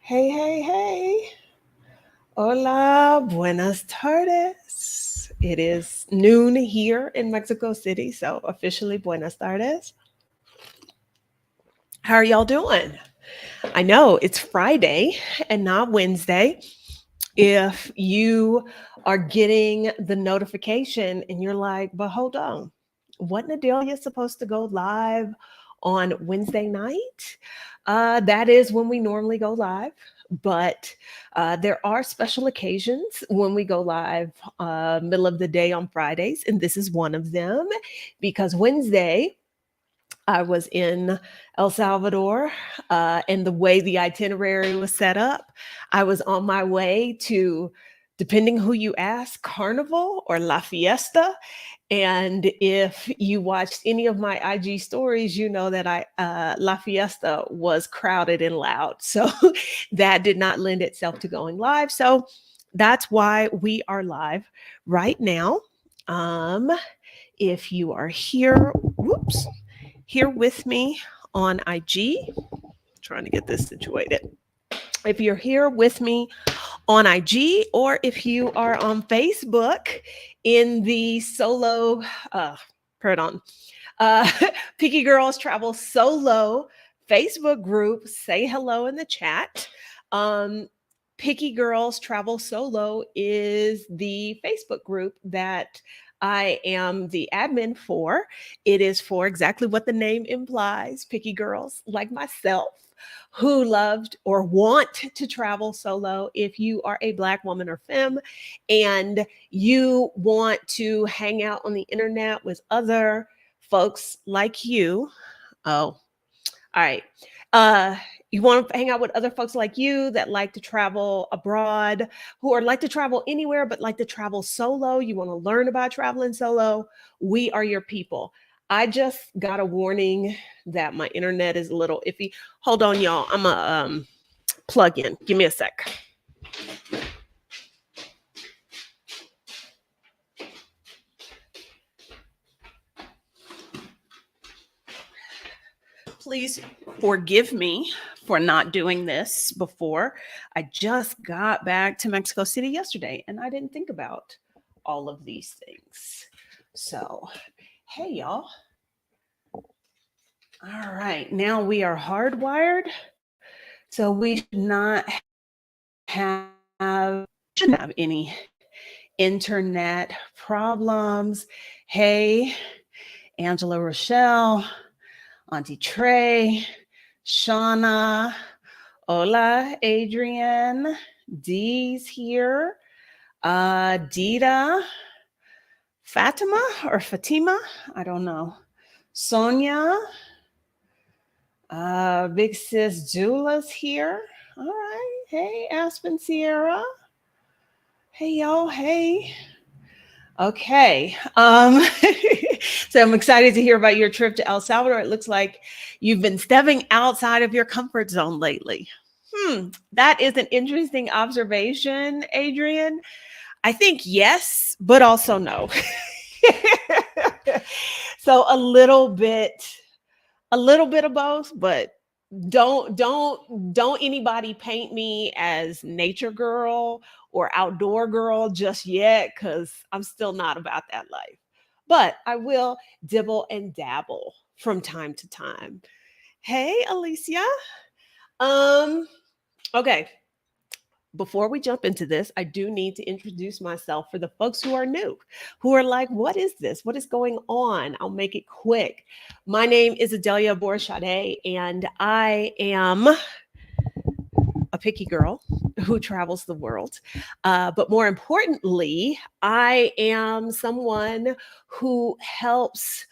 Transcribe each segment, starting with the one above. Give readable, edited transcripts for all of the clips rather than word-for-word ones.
Hey, hey, hey. Hola, buenas tardes. It is noon here in Mexico City, so officially buenas tardes. How are y'all doing? I know it's Friday and not Wednesday. If you are getting the notification and you're like, but hold on, wasn't Adelia supposed to go live on Wednesday night? That is when we normally go live. But there are special occasions when we go live middle of the day on Fridays, and this is one of them because Wednesday I was in El Salvador, and the way the itinerary was set up, I was on my way to, depending who you ask, Carnival or La Fiesta. And if you watched any of my IG stories, you know that La Fiesta was crowded and loud, so that did not lend itself to going live. So that's why we are live right now. Um, if you are here, whoops here with me on IG, trying to get this situated. If you're here with me on IG, or if you are on Facebook in the solo, pardon, uh, Picky Girls Travel Solo Facebook group, say hello in the chat. Picky Girls Travel Solo is the Facebook group that I am the admin for. It is for exactly what the name implies, picky girls like myself who loved or want to travel solo. If you are a Black woman or femme and you want to hang out on the internet with other folks like you, oh, all right. Uh, you want to hang out with other folks like you that like to travel abroad, who are like to travel anywhere, but like to travel solo. You want to learn about traveling solo. We are your people. I just got a warning that my internet is a little iffy. Hold on, y'all. I'm a plug in. Give me a sec. Please forgive me for not doing this before. I just got back to Mexico City yesterday and I didn't think about all of these things. So, hey, y'all. All right, now we are hardwired. So we should not shouldn't have any internet problems. Hey, Angela Rochelle, Auntie Trey, Shauna, hola, Adrienne, Dee's here, Dita, Fatima or Fatima, I don't know, Sonia, big sis Jula's here. All right, hey, Aspen Sierra. Hey, y'all, hey. Okay. So I'm excited to hear about your trip to El Salvador. It looks like you've been stepping outside of your comfort zone lately. That is an interesting observation, Adrian. I think yes, but also no. So a little bit of both, but don't anybody paint me as nature girl or outdoor girl just yet, because I'm still not about that life. But I will dibble and dabble from time to time. Hey, Alicia. Um, okay. Before we jump into this, I do need to introduce myself for the folks who are new, who are like, what is this? What is going on? I'll make it quick. My name is Adelia Borchade, and I am a picky girl who travels the world. But more importantly, I am someone who helps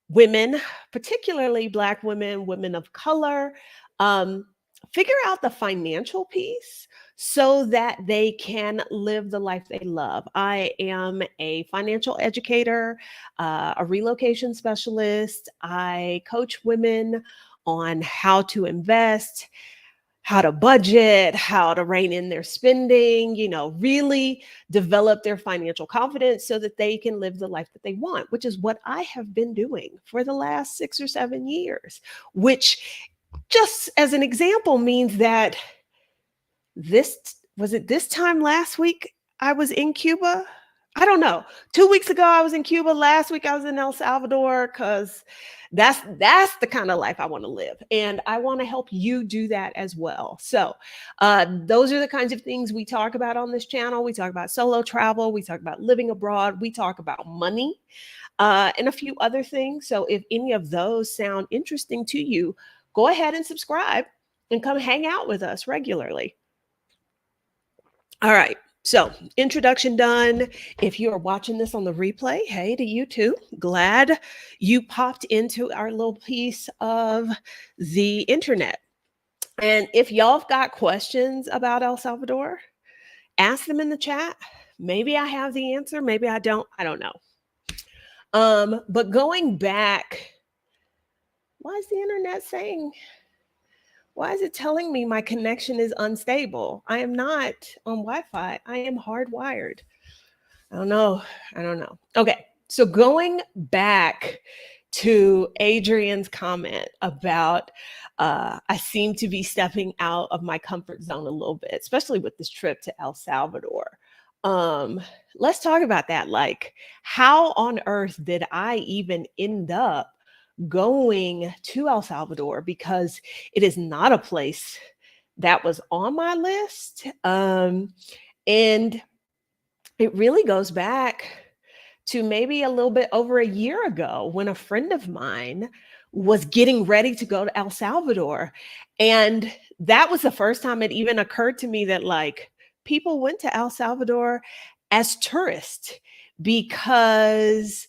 women, particularly Black women, women of color, um, figure out the financial piece so that they can live the life they love. I am a financial educator, a relocation specialist. I coach women on how to invest, how to budget, how to rein in their spending, really develop their financial confidence so that they can live the life that they want, which is what I have been doing for the last 6 or 7 years, which just as an example means that this was it this time last week I was in Cuba? I don't know. 2 weeks ago I was in Cuba. Last week I was in El Salvador because that's the kind of life I want to live, and I want to help you do that as well. So, those are the kinds of things we talk about on this channel. We talk about solo travel. We talk about living abroad. We talk about money, and a few other things. So, if any of those sound interesting to you, go ahead and subscribe and come hang out with us regularly. All right. So, introduction done. If you are watching this on the replay, hey to you too. Glad you popped into our little piece of the internet. And if y'all have got questions about El Salvador, ask them in the chat. Maybe I have the answer, maybe I don't. I don't know. But going back, why is the internet saying, why is it telling me my connection is unstable? I am not on Wi-Fi. I am hardwired. I don't know. I don't know. Okay. So going back to Adrian's comment about I seem to be stepping out of my comfort zone a little bit, especially with this trip to El Salvador. Let's talk about that. Like, how on earth did I even end up going to El Salvador? Because it is not a place that was on my list. And it really goes back to maybe a little bit over a year ago when a friend of mine was getting ready to go to El Salvador. And that was the first time it even occurred to me that, like, people went to El Salvador as tourists because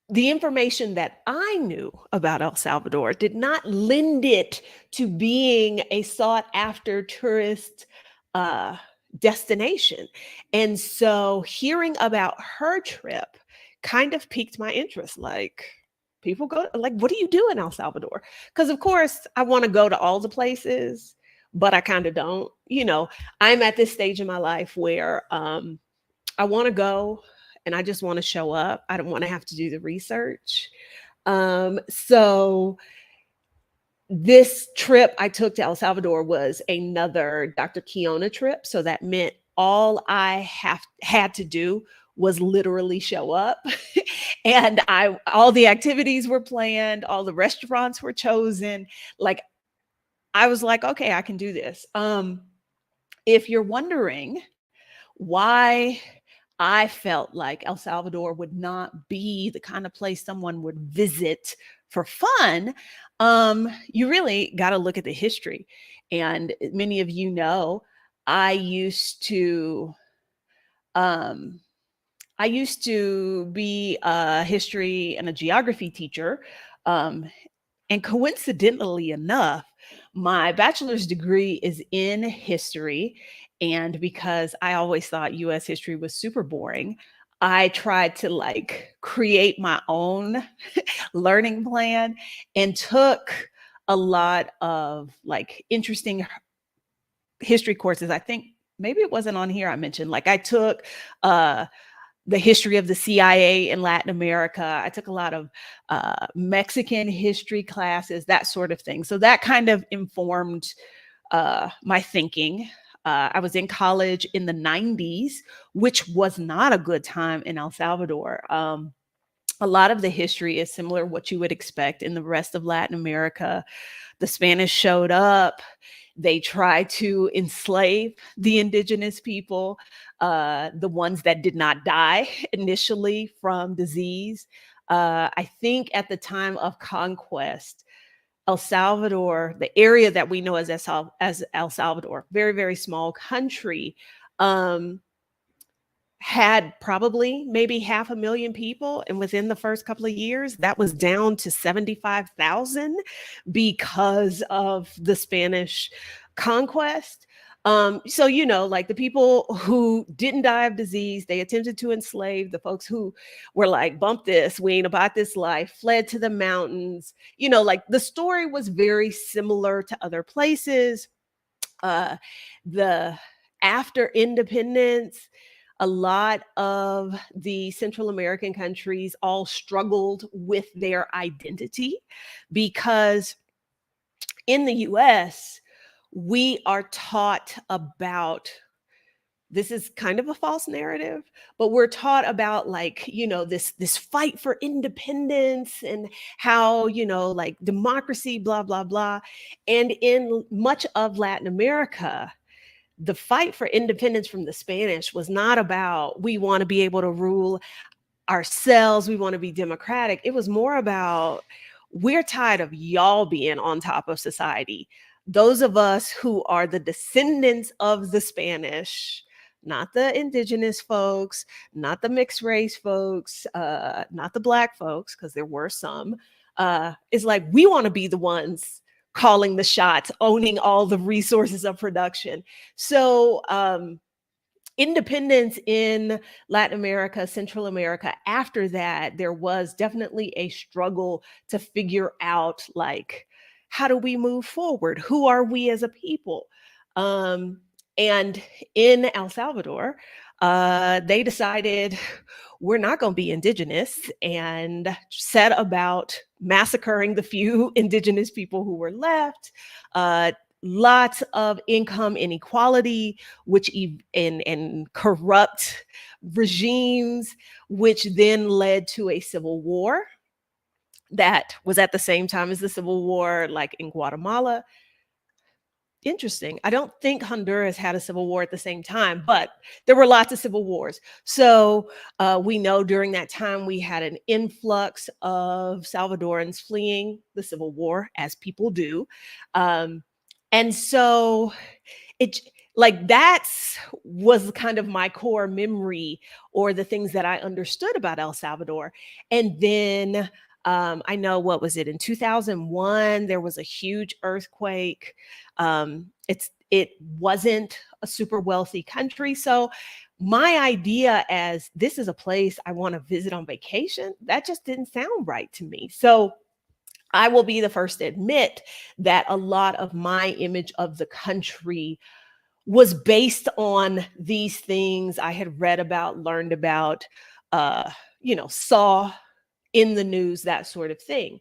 the information that I knew about El Salvador did not lend it to being a sought after tourist destination. And so hearing about her trip kind of piqued my interest. Like, people go, like, what do you do in El Salvador? Because, of course, I want to go to all the places, but I kind of don't. I'm at this stage in my life where I want to go and I just want to show up. I don't want to have to do the research. So this trip I took to El Salvador was another Dr. Kiona trip. So that meant all I had to do was literally show up. And all the activities were planned, all the restaurants were chosen. Like, I was like, okay, I can do this. If you're wondering why I felt like El Salvador would not be the kind of place someone would visit for fun, you really got to look at the history. And many of you know, I used to be a history and a geography teacher. And coincidentally enough, my bachelor's degree is in history. And because I always thought US history was super boring, I tried to, like, create my own learning plan and took a lot of, like, interesting history courses. I think maybe it wasn't on here I mentioned, like, I took the history of the CIA in Latin America. I took a lot of Mexican history classes, that sort of thing. So that kind of informed my thinking. I was in college in the 90s, which was not a good time in El Salvador. A lot of the history is similar what you would expect in the rest of Latin America. The Spanish showed up. They tried to enslave the indigenous people, the ones that did not die initially from disease. I think at the time of conquest, El Salvador, the area that we know as El Salvador, very, very small country, had probably maybe 500,000 people. And within the first couple of years, that was down to 75,000 because of the Spanish conquest. So, like, the people who didn't die of disease, they attempted to enslave. The folks who were like, bump this, we ain't about this life, fled to the mountains. Like, the story was very similar to other places. The After independence, a lot of the Central American countries all struggled with their identity because In the US, we are taught about, this is kind of a false narrative, but we're taught about, like, this fight for independence and how, like, democracy, blah blah blah. And in much of Latin America, the fight for independence from the Spanish was not about, we want to be able to rule ourselves, we want to be democratic. It was more about, we're tired of y'all being on top of society. Those of us who are the descendants of the Spanish, not the indigenous folks, not the mixed race folks, not the Black folks, because there were some, it's like, we want to be the ones calling the shots, owning all the resources of production. So, independence in Latin America, Central America, after that, there was definitely a struggle to figure out, like, how do we move forward? Who are we as a people? Um, and in El Salvador, they decided, we're not going to be indigenous, and set about massacring the few indigenous people who were left. Lots of income inequality, and corrupt regimes, which then led to a civil war that was at the same time as the civil war, like in Guatemala. Interesting. I don't think Honduras had a civil war at the same time, but there were lots of civil wars. So we know during that time we had an influx of Salvadorans fleeing the civil war, as people do. Um, and so it, like, that's was kind of my core memory, or the things that I understood about El Salvador. And then I know, what was it, in 2001 there was a huge earthquake. It wasn't a super wealthy country, so my idea as, this is a place I want to visit on vacation, that just didn't sound right to me. So I will be the first to admit that a lot of my image of the country was based on these things I had read about, learned about, uh, saw in the news, that sort of thing.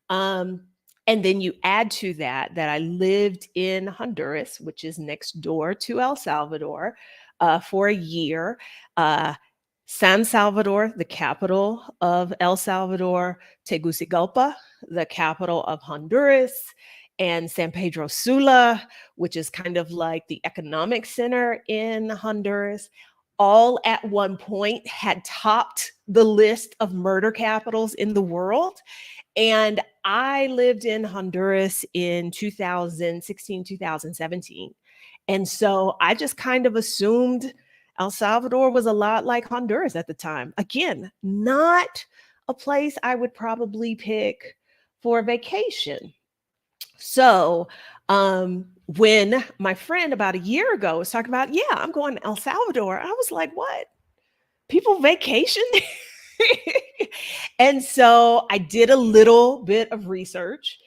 Um, and then you add to that that I lived in Honduras, which is next door to El Salvador, for a year. Uh, San Salvador, the capital of El Salvador, Tegucigalpa, the capital of Honduras, and San Pedro Sula, which is kind of like the economic center in Honduras, all at one point had topped the list of murder capitals in the world. And I lived in Honduras in 2016, 2017. And so I just kind of assumed El Salvador was a lot like Honduras at the time. Again, not a place I would probably pick for a vacation. So, when my friend about a year ago was talking about, yeah, I'm going to El Salvador, I was like, what? People vacation? And so I did a little bit of research,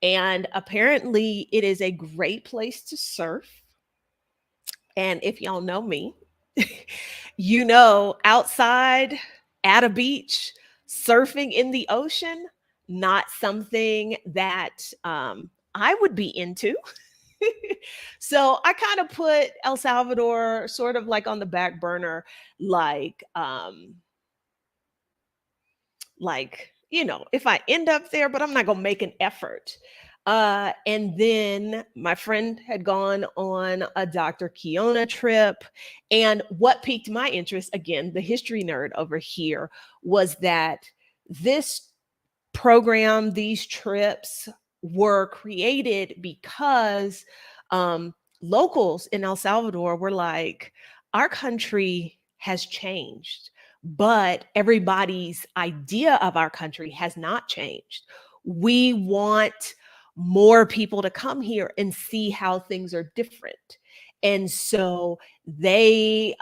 and apparently it is a great place to surf. And if y'all know me, outside at a beach, surfing in the ocean, not something that I would be into. So I kind of put El Salvador sort of like on the back burner, like, if I end up there, but I'm not going to make an effort. And then my friend had gone on a Dr. Kiona trip. And what piqued my interest, again, the history nerd over here, was that this program, these trips were created because locals in El Salvador were like, our country has changed, but everybody's idea of our country has not changed. We want more people to come here and see how things are different. And so they,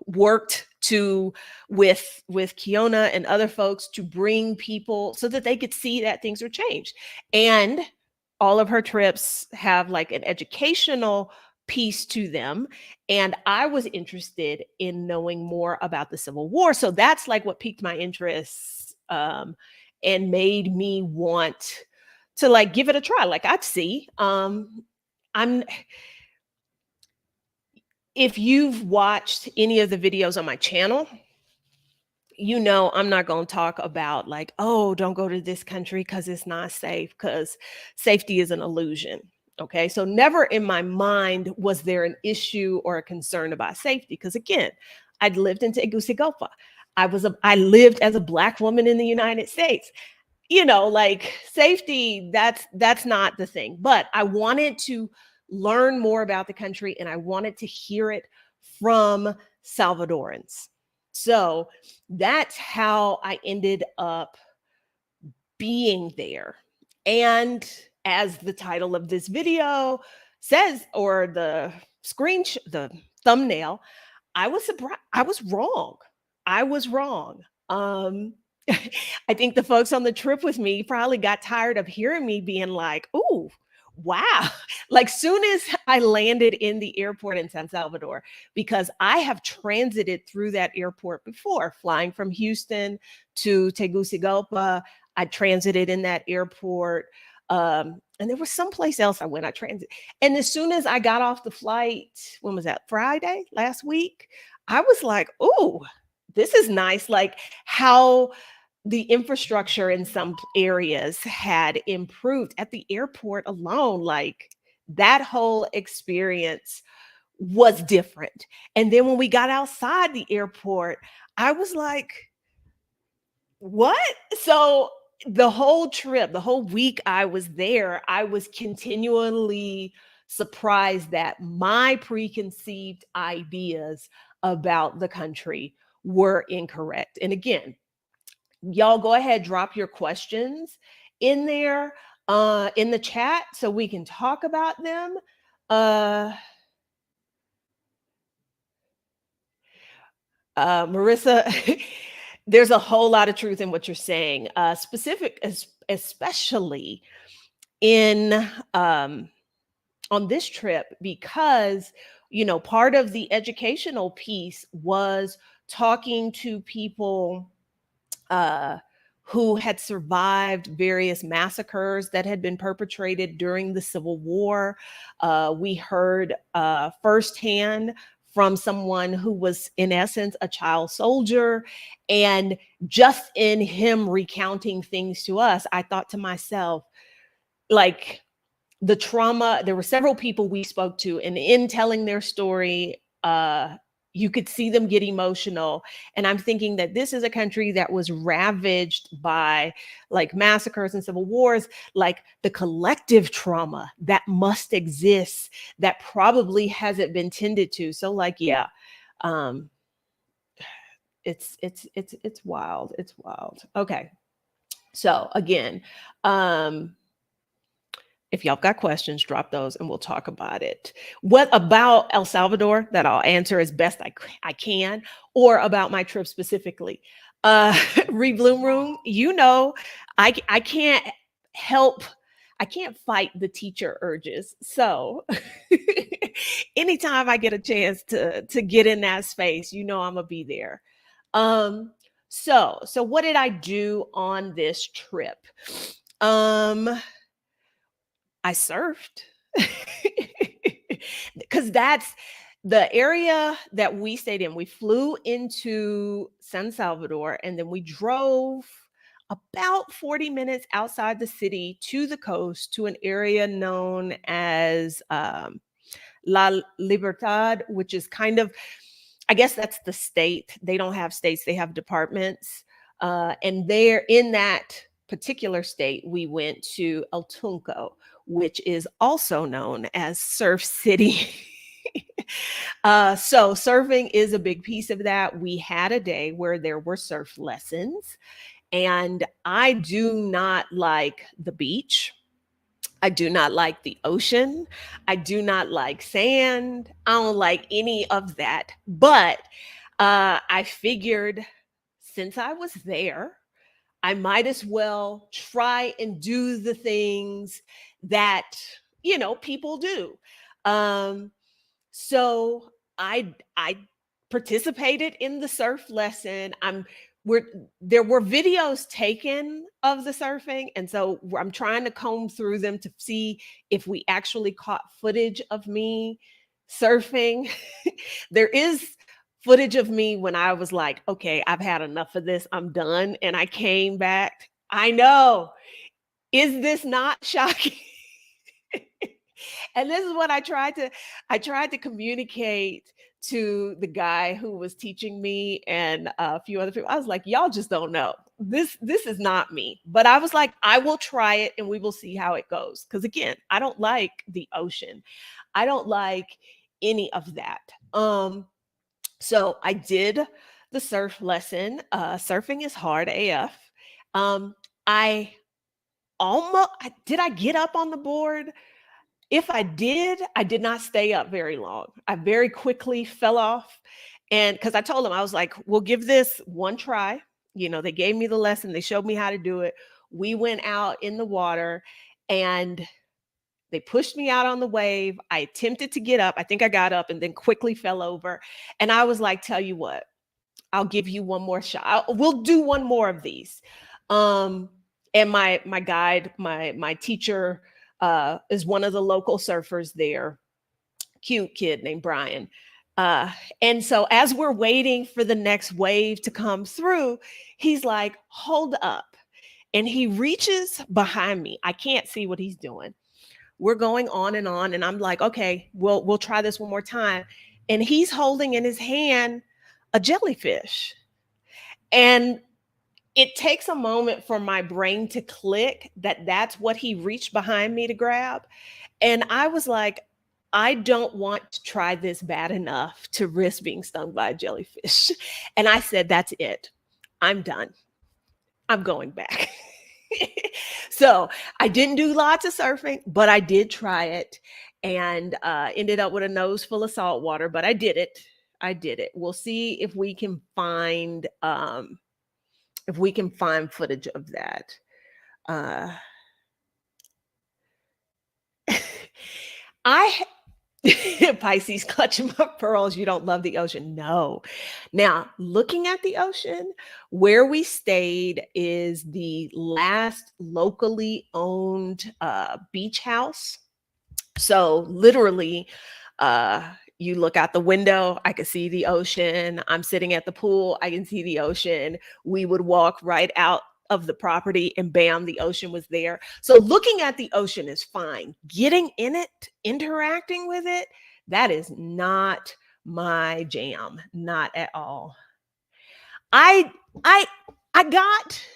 worked to with Kiona and other folks to bring people so that they could see that things are changed. And all of her trips have like an educational piece to them. And I was interested in knowing more about the Civil War. So that's like what piqued my interest, and made me want to like give it a try. Like I'd see. I'm If you've watched any of the videos on my channel, you know I'm not going to talk about like, oh, don't go to this country because it's not safe, because safety is an illusion. Okay. So never in my mind was there an issue or a concern about safety. Because again, I'd lived in Tegucigalpa. I lived as a Black woman in the United States. Like safety, that's not the thing. But I wanted to learn more about the country, and I wanted to hear it from Salvadorans. So that's how I ended up being there. And as the title of this video says, or the thumbnail, I was surprised. I was wrong. I was wrong. I think the folks on the trip with me probably got tired of hearing me being like, "Ooh, wow." Like soon as I landed in the airport in San Salvador, because I have transited through that airport before, flying from Houston to Tegucigalpa. I transited in that airport. And there was someplace else I went. I transit. And as soon as I got off the flight, when was that? Friday last week, I was like, "Ooh, this is nice." Like how the infrastructure in some areas had improved at the airport alone. Like that whole experience was different. And then when we got outside the airport, I was like, what? So the whole trip, the whole week I was there, I was continually surprised that my preconceived ideas about the country were incorrect. And again, y'all go ahead, drop your questions in there in the chat so we can talk about them. uh Marissa, there's a whole lot of truth in what you're saying, especially in on this trip, because part of the educational piece was talking to people uh, who had survived various massacres that had been perpetrated during the Civil War. We heard firsthand from someone who was, in essence, a child soldier. And just in him recounting things to us, I thought to myself, like, the trauma, there were several people we spoke to, and in telling their story, you could see them get emotional. And I'm thinking that this is a country that was ravaged by like massacres and civil wars, like the collective trauma that must exist that probably hasn't been tended to. So like, yeah, um, it's wild. It's wild. Okay. So again, if y'all got questions, drop those and we'll talk about it. What about El Salvador? That I'll answer as best I can, or about my trip specifically. Rebloom Room, I can't help, I can't fight the teacher urges. So anytime I get a chance to get in that space, I'm gonna be there. So what did I do on this trip? I surfed because that's the area that we stayed in. We flew into San Salvador and then we drove about 40 minutes outside the city to the coast to an area known as La Libertad, which is kind of, I guess that's the state. They don't have states, they have departments. And there in that particular state, we went to El Tunco, which is also known as Surf City. So surfing is a big piece of that. We had a day where there were surf lessons, and I do not like the beach. I do not like the ocean. I do not like sand. I don't like any of that. But I figured since I was there, I might as well try and do the things that, people do. So I participated in the surf lesson. I'm we're there were videos taken of the surfing, and so I'm trying to comb through them to see if we actually caught footage of me surfing. There is footage of me when I was like, "Okay, I've had enough of this. I'm done." And I came back. I know. Is this not shocking? And this is what I tried to communicate to the guy who was teaching me and a few other people. I was like, y'all just don't know. This is not me. But I was like, I will try it and we will see how it goes. Because again, I don't like the ocean. I don't like any of that. So I did the surf lesson. Surfing is hard AF. I did I get up on the board? If I did not stay up very long. I very quickly fell off. And because I told them, I was like, we'll give this one try. They gave me the lesson, they showed me how to do it. We went out in the water and they pushed me out on the wave. I attempted to get up. I think I got up and then quickly fell over. And I was like, tell you what, I'll give you one more shot. We'll do one more of these. And my guide, my teacher, is one of the local surfers there, cute kid named Brian. Uh, and so as we're waiting for the next wave to come through, he's like, hold up. And he reaches behind me. I can't see what he's doing. We're going on, and I'm like, okay, we'll try this one more time. And he's holding in his hand a jellyfish. And it takes a moment for my brain to click that that's what he reached behind me to grab. And I was like, I don't want to try this bad enough to risk being stung by a jellyfish. And I said, that's it. I'm done. I'm going back. So I didn't do lots of surfing, but I did try it and ended up with a nose full of salt water, but I did it. I did it. We'll see if we can find footage of that. Uh, I Pisces clutching my pearls. You don't love the ocean. No. Now, looking at the ocean, where we stayed is the last locally owned beach house. So literally, you look out the window, I could see the ocean. I'm sitting at the pool, I can see the ocean. We would walk right out of the property and bam, the ocean was there. So looking at the ocean is fine. Getting in it, interacting with it, that is not my jam, not at all. I I I got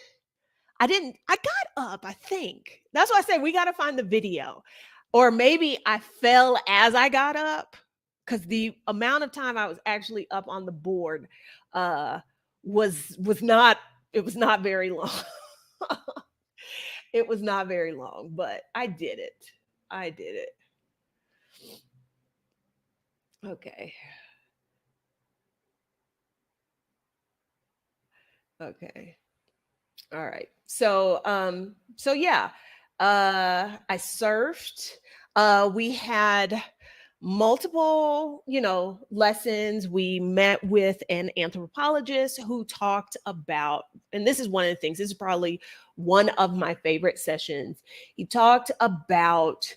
I got up, I think. That's why I said we got to find the video. Or maybe I fell as I got up because the amount of time I was actually up on the board uh was not it was not very long. It was not very long, but I did it. I did it. Okay. Okay. All right. So yeah, I surfed. We had multiple, lessons. We met with an anthropologist who talked about, and this is one of the things, this is probably one of my favorite sessions. He talked about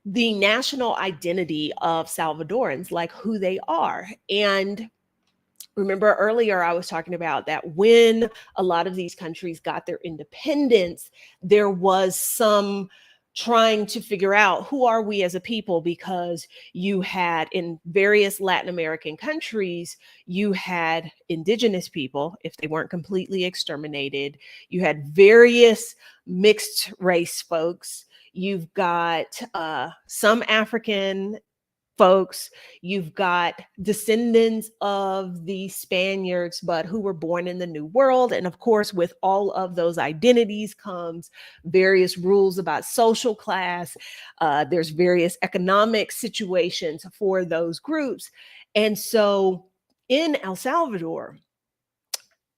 the national identity of Salvadorans, like who they are. And remember earlier, I was talking about that when a lot of these countries got their independence, there was some trying to figure out who are we as a people, because you had in various Latin American countries, you had indigenous people, if they weren't completely exterminated, you had various mixed race folks, you've got some African folks, you've got descendants of the Spaniards, but who were born in the New World. And of course, with all of those identities comes various rules about social class. There's various economic situations for those groups. And so in El Salvador,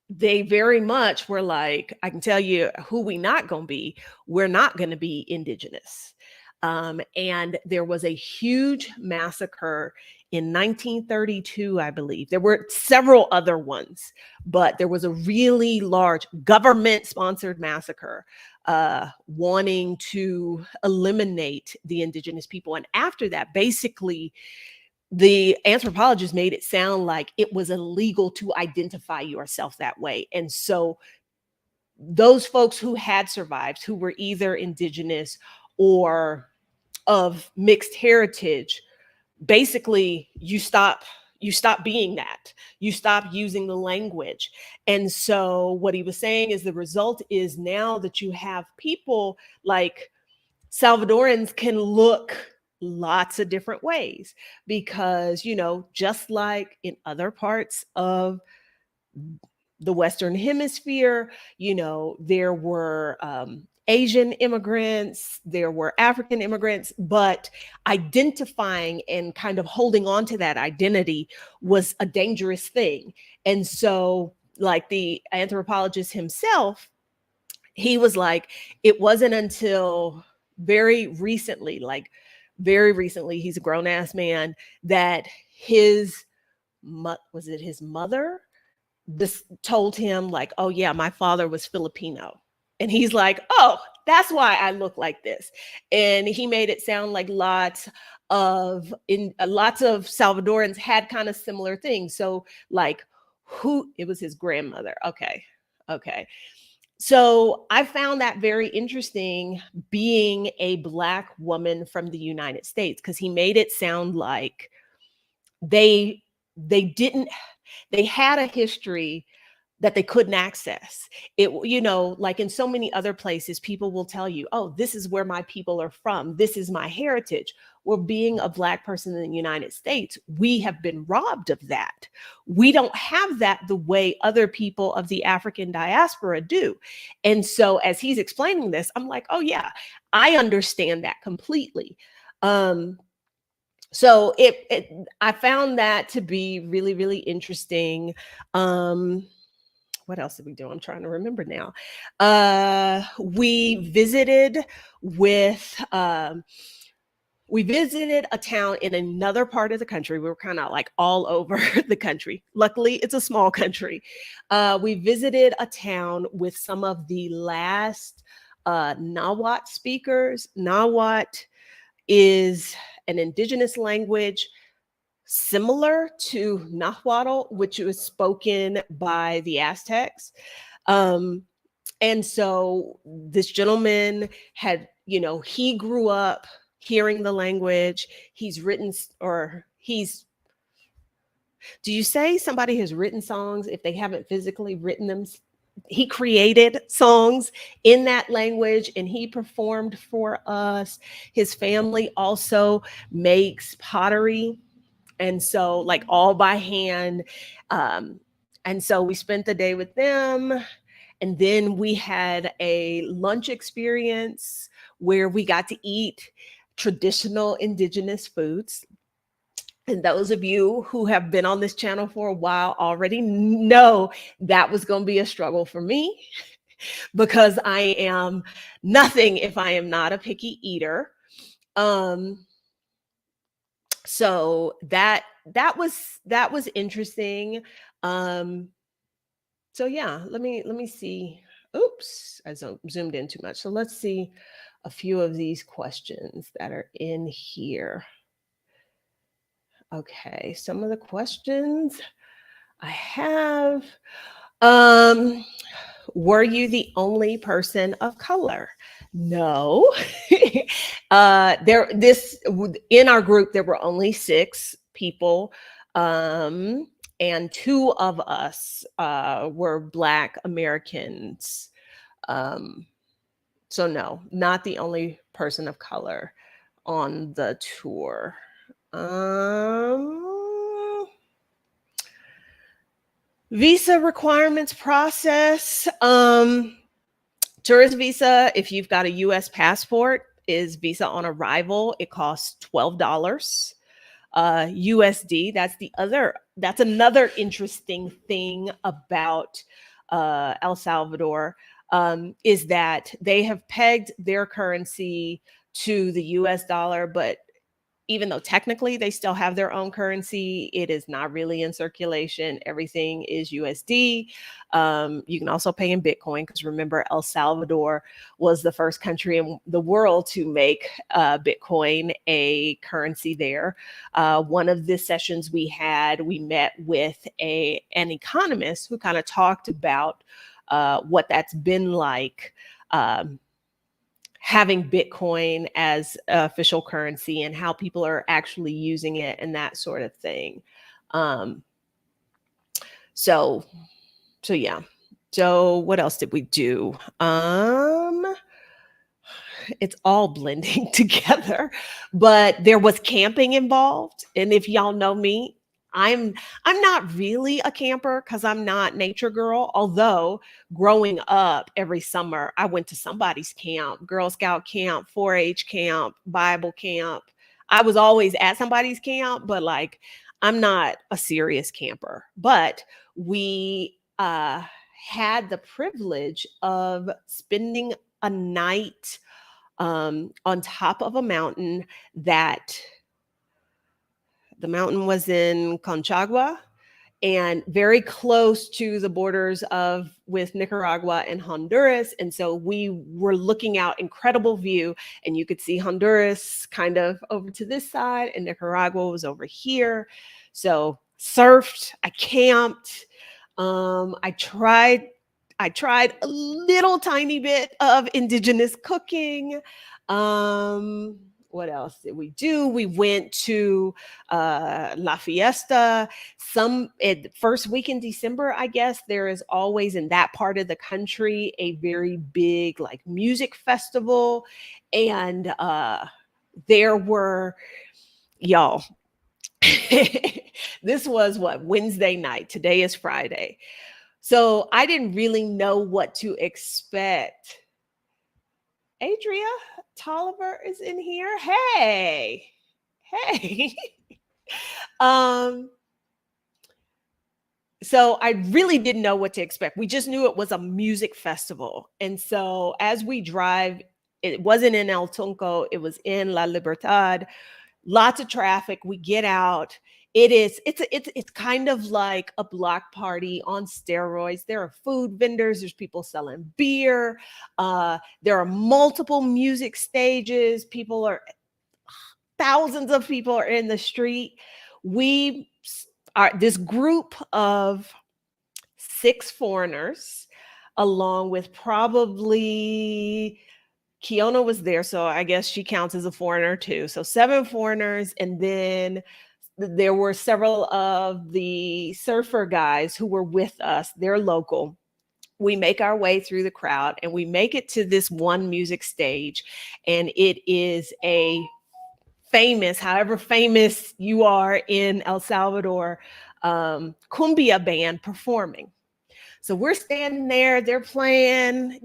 they very much were like, I can tell you who we not going to be. We're not going to be indigenous. And there was a huge massacre in 1932, I believe. There were several other ones, but there was a really large government sponsored massacre wanting to eliminate the indigenous people. And after that, basically, the anthropologists made it sound like it was illegal to identify yourself that way. And so those folks who had survived, who were either indigenous or of mixed heritage, basically you stop being that, you stop using the language. And so what he was saying is the result is now that you have people like Salvadorans can look lots of different ways, because just like in other parts of the Western Hemisphere, there were Asian immigrants, there were African immigrants, but identifying and kind of holding on to that identity was a dangerous thing. And so, like the anthropologist himself, he was like, it wasn't until very recently, he's a grown ass man, that was it his mother this told him like, oh yeah, my father was Filipino. And he's like, oh, that's why I look like this. And he made it sound like lots of Salvadorans had kind of similar things. So like, who it was his grandmother. Okay. So I found that very interesting, being a Black woman from the United States, because he made it sound like they didn't they had a history that they couldn't access. Like in so many other places, people will tell you, oh, this is where my people are from, this is my heritage. Well, being a Black person in the United States, we have been robbed of that. We don't have that the way other people of the African diaspora do. And so as he's explaining this, I'm like, oh yeah, I understand that completely. So I found that to be really, really interesting. What else did we do? I'm trying to remember now. We visited a town in another part of the country. We were kind of like all over the country. Luckily, it's a small country. We visited a town with some of the last Nahuatl speakers. Nahuatl is an indigenous language similar to Nahuatl, which was spoken by the Aztecs. And so this gentleman had, he grew up hearing the language. Do you say somebody has written songs if they haven't physically written them? He created songs in that language and he performed for us. His family also makes pottery. And so like all by hand. And so we spent the day with them. And then we had a lunch experience where we got to eat traditional indigenous foods. And those of you who have been on this channel for a while already know that was going to be a struggle for me, because I am nothing if I am not a picky eater. So that was interesting. So yeah, let me see. Oops, I zoomed in too much. So let's see a few of these questions that are in here. Okay, some of the questions I have. Were you the only person of color? No. In our group, there were only 6 people. And 2 of us were Black Americans. So no, not the only person of color on the tour. Visa requirements process. Tourist visa, if you've got a US passport, is visa on arrival. It costs $12. USD. That's another interesting thing about El Salvador, is that they have pegged their currency to the US dollar, but even though technically they still have their own currency, it is not really in circulation. Everything is USD. You can also pay in Bitcoin because remember, El Salvador was the first country in the world to make Bitcoin a currency there. One of the sessions we had, we met with an economist who kind of talked about what that's been like. Having Bitcoin as official currency and how people are actually using it and that sort of thing. Um, so, so yeah. So what else did we do? It's all blending together, but there was camping involved. And if y'all know me, I'm I'm not really a camper because I'm not nature girl. Although growing up every summer, I went to somebody's camp, Girl Scout camp, 4-H camp, Bible camp. I was always at somebody's camp, but like I'm not a serious camper. But we had the privilege of spending a night on top of a mountain that the mountain was in Conchagua and very close to the borders of with Nicaragua and Honduras. And so we were looking out incredible view and you could see Honduras kind of over to this side and Nicaragua was over here. So surfed, I camped, I tried a little tiny bit of indigenous cooking. What else did we do? We went to La Fiesta. First week in December, I guess there is always in that part of the country a very big like music festival, and there were y'all. This was what Wednesday night. Today is Friday. So I didn't really know what to expect. Adria Tolliver is in here. Hey, hey. um, so I really didn't know what to expect. We just knew it was a music festival. And so as we drive, it wasn't in El Tunco, it was in La Libertad. Lots of traffic. We get out. It's kind of like a block party on steroids. There are food vendors, there's people selling beer, there are multiple music stages, thousands of people are in the street. We are this group of 6 foreigners, along with probably Kiona was there, so I guess she counts as a foreigner too. So 7 foreigners, and then there were several of the surfer guys who were with us. They're local. We make our way through the crowd and we make it to this one music stage, and it is a famous, however famous you are in El Salvador, cumbia band performing. So we're standing there, they're playing,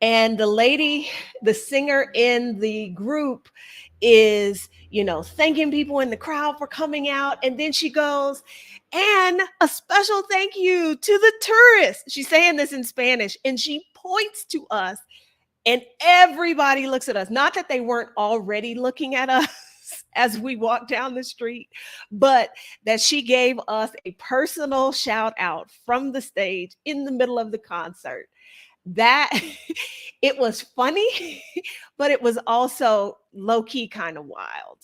and the singer in the group is, thanking people in the crowd for coming out. And then she goes, and a special thank you to the tourists. She's saying this in Spanish and she points to us and everybody looks at us. Not that they weren't already looking at us as we walked down the street, but that she gave us a personal shout out from the stage in the middle of the concert. That it was funny, but it was also low-key kind of wild.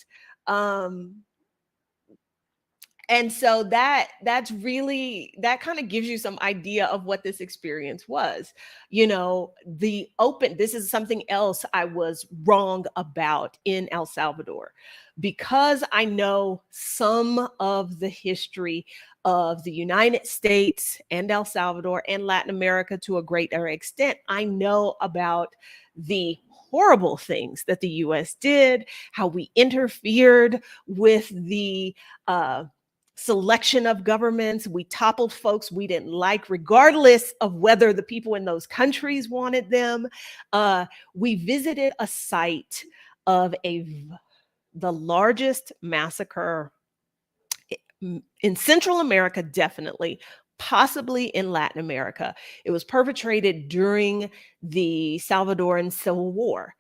And so that's really, that kind of gives you some idea of what this experience was. This is something else I was wrong about in El Salvador, because I know some of the history of the United States and El Salvador and Latin America to a greater extent. I know about the horrible things that the US did, how we interfered with the selection of governments. We toppled folks we didn't like, regardless of whether the people in those countries wanted them. We visited a site of the largest massacre in Central America, definitely, possibly in Latin America. It was perpetrated during the Salvadoran Civil War.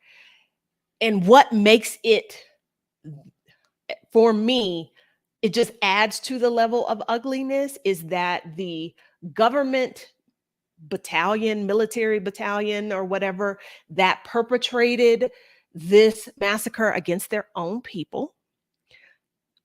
And what makes it, for me, it just adds to the level of ugliness, is that the government battalion, military battalion, or whatever, that perpetrated this massacre against their own people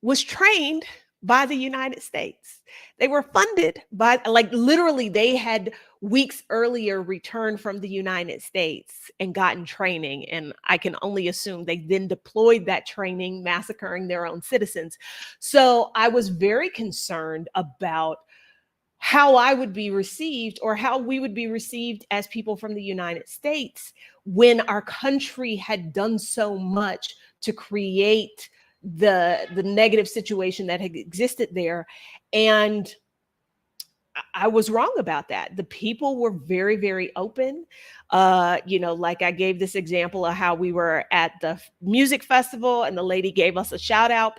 was trained by the United States. They were funded by, like, literally, they had weeks earlier returned from the United States and gotten training. And I can only assume they then deployed that training, massacring their own citizens. So I was very concerned about how I would be received, or how we would be received as people from the United States, when our country had done so much to create the negative situation that had existed there. And I was wrong about that. The people were very, very open. Like, I gave this example of how we were at the music festival and the lady gave us a shout out.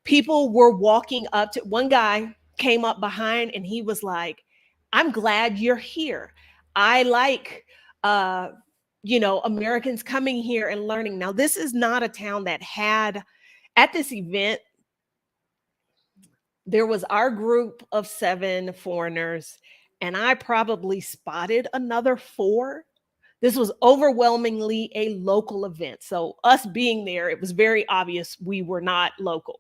People were walking up to, one guy came up behind and he was like, "I'm glad you're here. I like uh Americans coming here and learning." Now, this is not a town that had, at this event, there was our group of 7 foreigners, and I probably spotted another 4. This was overwhelmingly a local event. So, us being there, it was very obvious we were not local.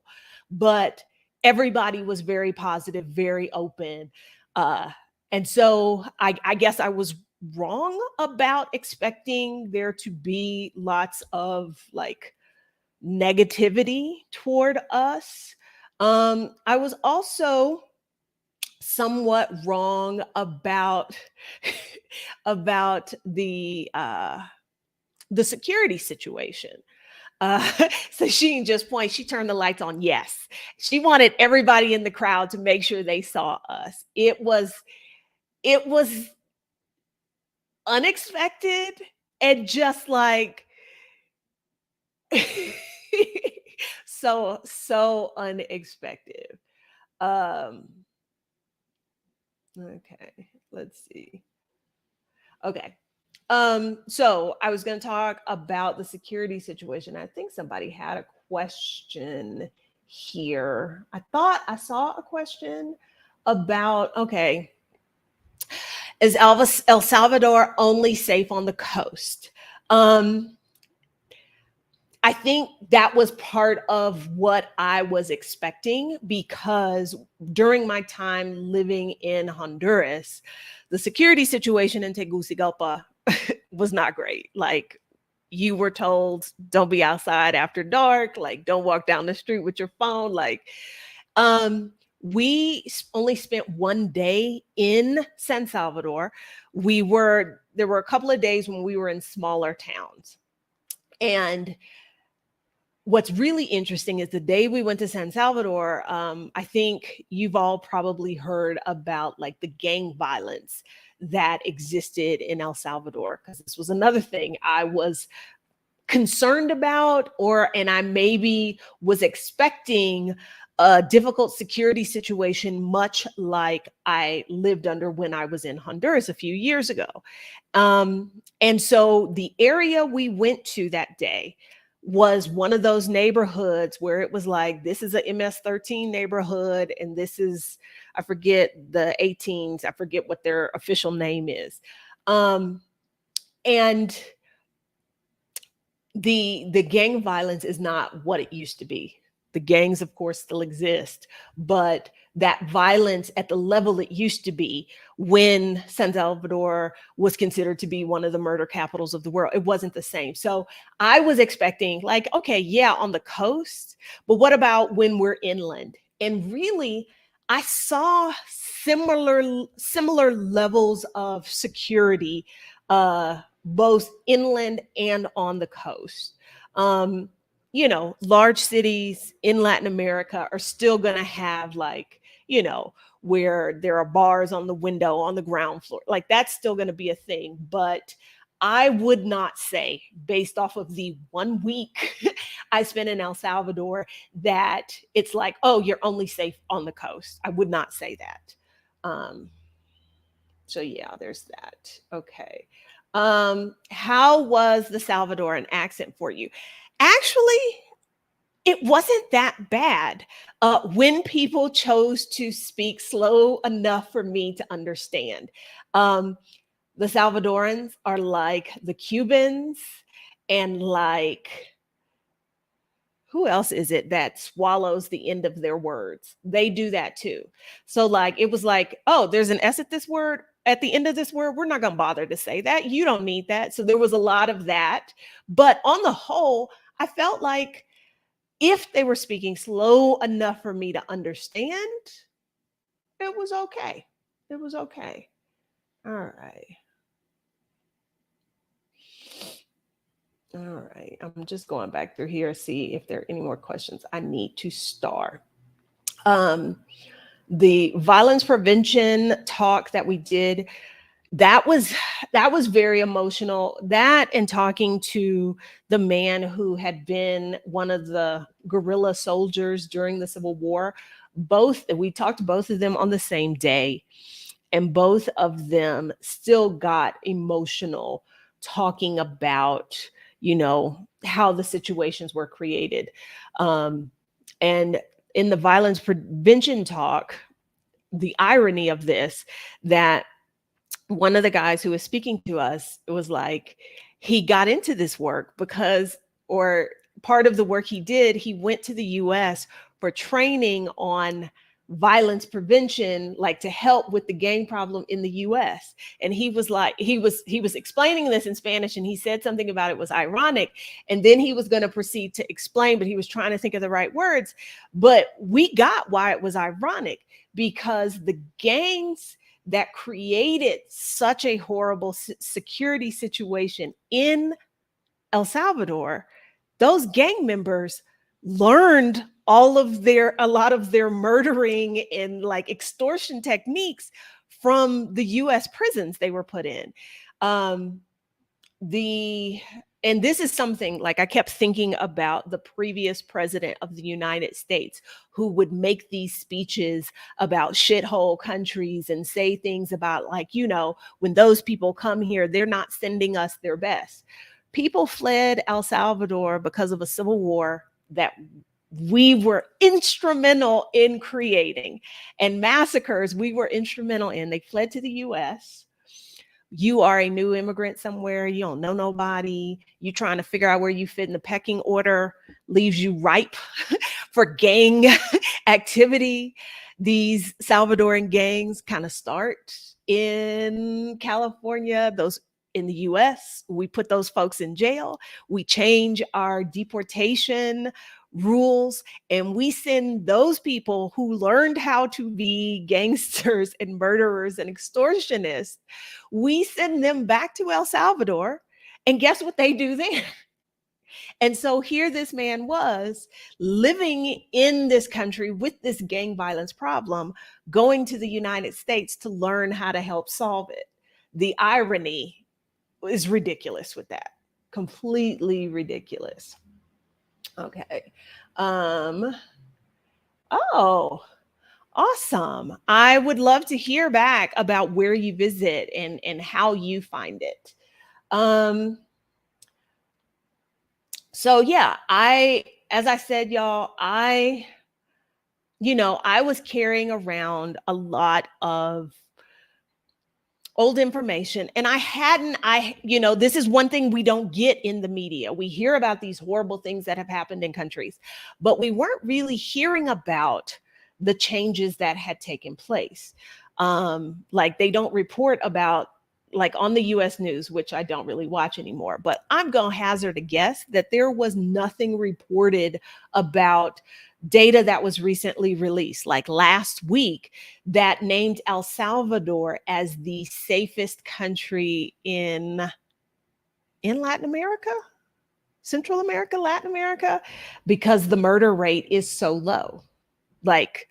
But everybody was very positive, very open. Uh, and so I guess I was wrong about expecting there to be lots of, like, negativity toward us. I was also somewhat wrong about about the security situation. Uh, so she didn't just point; she turned the lights on. Yes, she wanted everybody in the crowd to make sure they saw us. It was unexpected, and just like so unexpected. Um, okay, let's see. Okay. So I was going to talk about the security situation. I think somebody had a question here. I thought I saw a question about, okay, is El Salvador only safe on the coast? Um, I think that was part of what I was expecting, because during my time living in Honduras, the security situation in Tegucigalpa was not great. Like, you were told, don't be outside after dark, like, don't walk down the street with your phone. Like, um, only spent 1 day in San Salvador. There were a couple of days when we were in smaller towns. And what's really interesting is the day we went to San Salvador, I think you've all probably heard about, like, the gang violence that existed in El Salvador, because this was another thing I was concerned about, and I maybe was expecting a difficult security situation, much like I lived under when I was in Honduras a few years ago. And so the area we went to that day was one of those neighborhoods where it was like, this is a MS-13 neighborhood, and this is, I forget the 18s, I forget what their official name is. And the gang violence is not what it used to be. The gangs, of course, still exist, but that violence at the level it used to be when San Salvador was considered to be one of the murder capitals of the world, it wasn't the same. So I was expecting, like, okay, yeah, on the coast, but what about when we're inland? And really, I saw similar levels of security, both inland and on the coast. Um, Large cities in Latin America are still going to have, like, where there are bars on the window on the ground floor. Like, that's still going to be a thing. But I would not say, based off of the 1 week I spent in El Salvador, that it's like, oh, you're only safe on the coast. I would not say that. So yeah, there's that. Okay. How was the Salvadoran accent for you? Actually, it wasn't that bad when people chose to speak slow enough for me to understand. Um, the Salvadorans are like the Cubans and like who else is it that swallows the end of their words? They do that too. So like it was like, oh, there's an S at this word at the end of this word. We're not going to bother to say that. You don't need that. So there was a lot of that. But on the whole, I felt like if they were speaking slow enough for me to understand, it was okay. It was okay. All right. All right. I'm just going back through here to see if there are any more questions I need to start. Um, the violence prevention talk that we did, that was very emotional. That and talking to the man who had been one of the guerrilla soldiers during the Civil War, both we talked to both of them on the same day, and both of them still got emotional talking about, you know, how the situations were created. And in the violence prevention talk, the irony of this, that one of the guys who was speaking to us was like, he got into this work because, or part of the work he did, he went to the US for training on violence prevention, like to help with the gang problem in the US. And he was like, he was explaining this in Spanish, and he said something about it was ironic. And then he was going to proceed to explain, but he was trying to think of the right words. But we got why it was ironic, because the gangs that created such a horrible security situation in El Salvador, those gang members learned a lot of their murdering and like extortion techniques from the US prisons they were put in. Um, the and this is something like I kept thinking about the previous president of the United States, who would make these speeches about shithole countries and say things about, like, you know, when those people come here, they're not sending us their best. People fled El Salvador because of a civil war that we were instrumental in creating, and massacres we were instrumental in. They fled to the US. You are a new immigrant somewhere, you don't know nobody, you trying to figure out where you fit in the pecking order, leaves you ripe for gang activity. These Salvadoran gangs kind of start in California, those in the US. We put those folks in jail. We change our deportation rules, and we send those people who learned how to be gangsters and murderers and extortionists, we send them back to El Salvador. And guess what they do there? And so here this man was living in this country with this gang violence problem, going to the United States to learn how to help solve it. The irony is ridiculous with that. Completely ridiculous. Okay. Um, oh, awesome. I would love to hear back about where you visit and how you find it. Um, so yeah, as I said, y'all, I was carrying around a lot of old information, and this is one thing we don't get in the media. We hear about these horrible things that have happened in countries, but we weren't really hearing about the changes that had taken place. Like they don't report about, like on the US news, which I don't really watch anymore, but I'm going to hazard a guess that there was nothing reported about data that was recently released, like last week, that named El Salvador as the safest country in Latin America, Central America, Latin America, because the murder rate is so low. Like,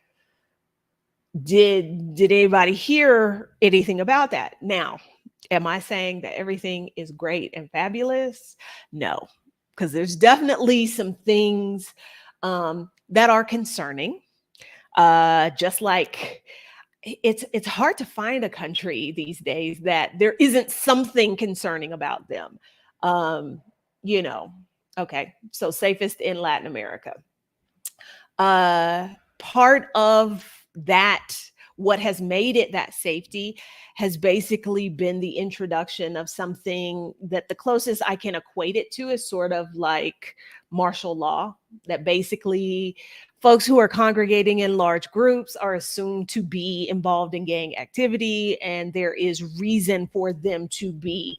did anybody hear anything about that? Now, am I saying that everything is great and fabulous? No, because there's definitely some things that are concerning. Just like it's hard to find a country these days that there isn't something concerning about them. Um, you know, okay, so safest in Latin America. uh, Part of that, what has made it that safety, has basically been the introduction of something that the closest I can equate it to is sort of like martial law, that basically folks who are congregating in large groups are assumed to be involved in gang activity, and there is reason for them to be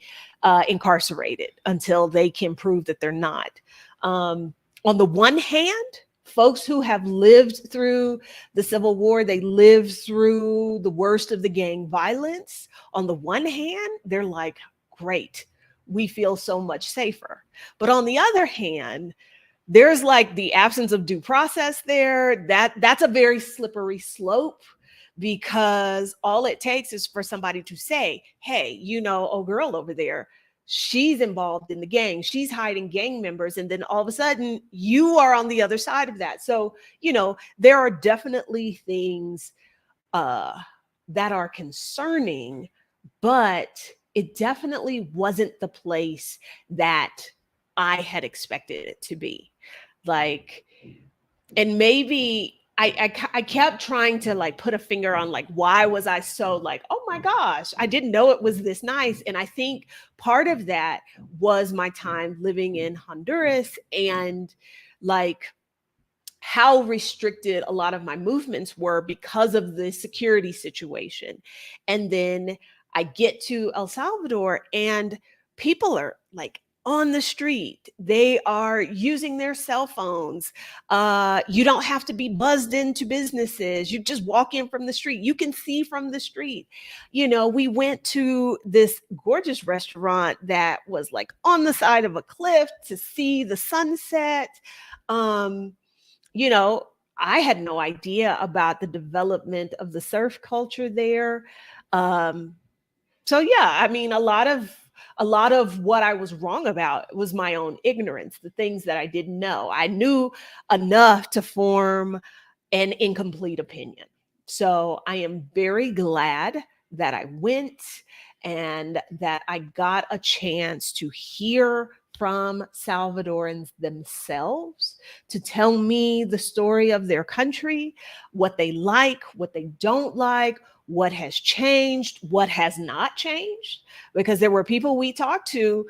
incarcerated until they can prove that they're not. Um, on the one hand, folks who have lived through the Civil War, they lived through the worst of the gang violence. On the one hand, they're like, great, we feel so much safer. But on the other hand, there's like the absence of due process there. That's a very slippery slope, because all it takes is for somebody to say, hey, oh girl over there, she's involved in the gang, she's hiding gang members, and then all of a sudden you are on the other side of that. So there are definitely things uh that are concerning, but it definitely wasn't the place that I had expected it to be. Like, and maybe I kept trying to like put a finger on like, why was I so like, oh my gosh, I didn't know it was this nice. And I think part of that was my time living in Honduras, and like how restricted a lot of my movements were because of the security situation. And then I get to El Salvador, and people are like on the street. They are using their cell phones. You don't have to be buzzed into businesses. You just walk in from the street. You can see from the street. We went to this gorgeous restaurant that was like on the side of a cliff to see the sunset. Um, you know, I had no idea about the development of the surf culture there. Um, so yeah, I mean, a lot of what I was wrong about was my own ignorance, the things that I didn't know. I knew enough to form an incomplete opinion. So I am very glad that I went, and that I got a chance to hear from Salvadorans themselves, to tell me the story of their country, what they like, what they don't like, what has changed, what has not changed. Because there were people we talked to,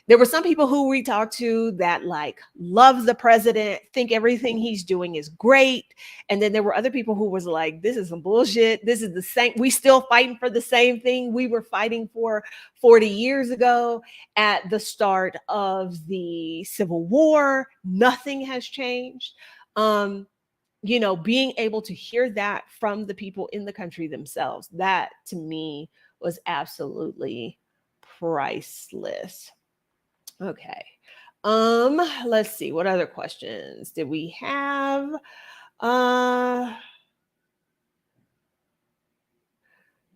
there were some people who we talked to that like love the president, think everything he's doing is great. And then there were other people who was like, this is some bullshit. This is the same. We still fighting for the same thing we were fighting for 40 years ago at the start of the Civil War. Nothing has changed. Being able to hear that from the people in the country themselves, that to me was absolutely priceless. Okay. Let's see. What other questions did we have? Uh,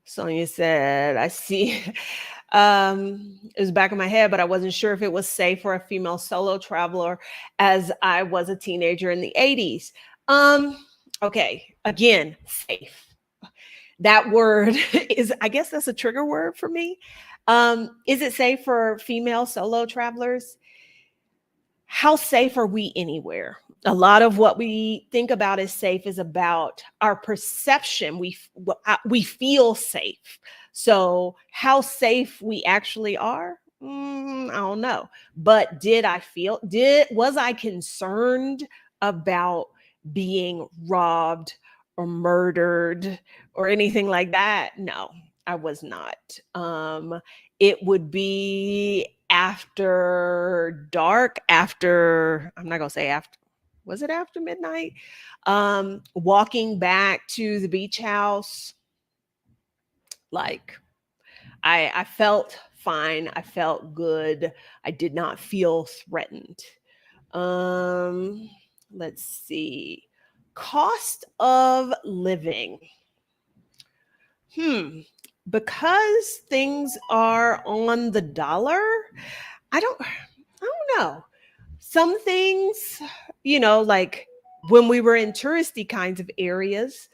Sonia said, I see. It was back in my head, but I wasn't sure if it was safe for a female solo traveler as I was a teenager in the 80s. Okay. Again, safe. That word is, I guess that's a trigger word for me. Is it safe for female solo travelers? How safe are we anywhere? A lot of what we think about as safe is about our perception. We feel safe. So how safe we actually are, I don't know. But was I concerned about being robbed or murdered or anything like that? No, I was not. It would be after dark, after, I'm not gonna say after, was it after midnight? Walking back to the beach house, like I felt fine. I felt good. I did not feel threatened. Um, let's see. Cost of living. Because things are on the dollar, I don't know. Some things, like when we were in touristy kinds of areas,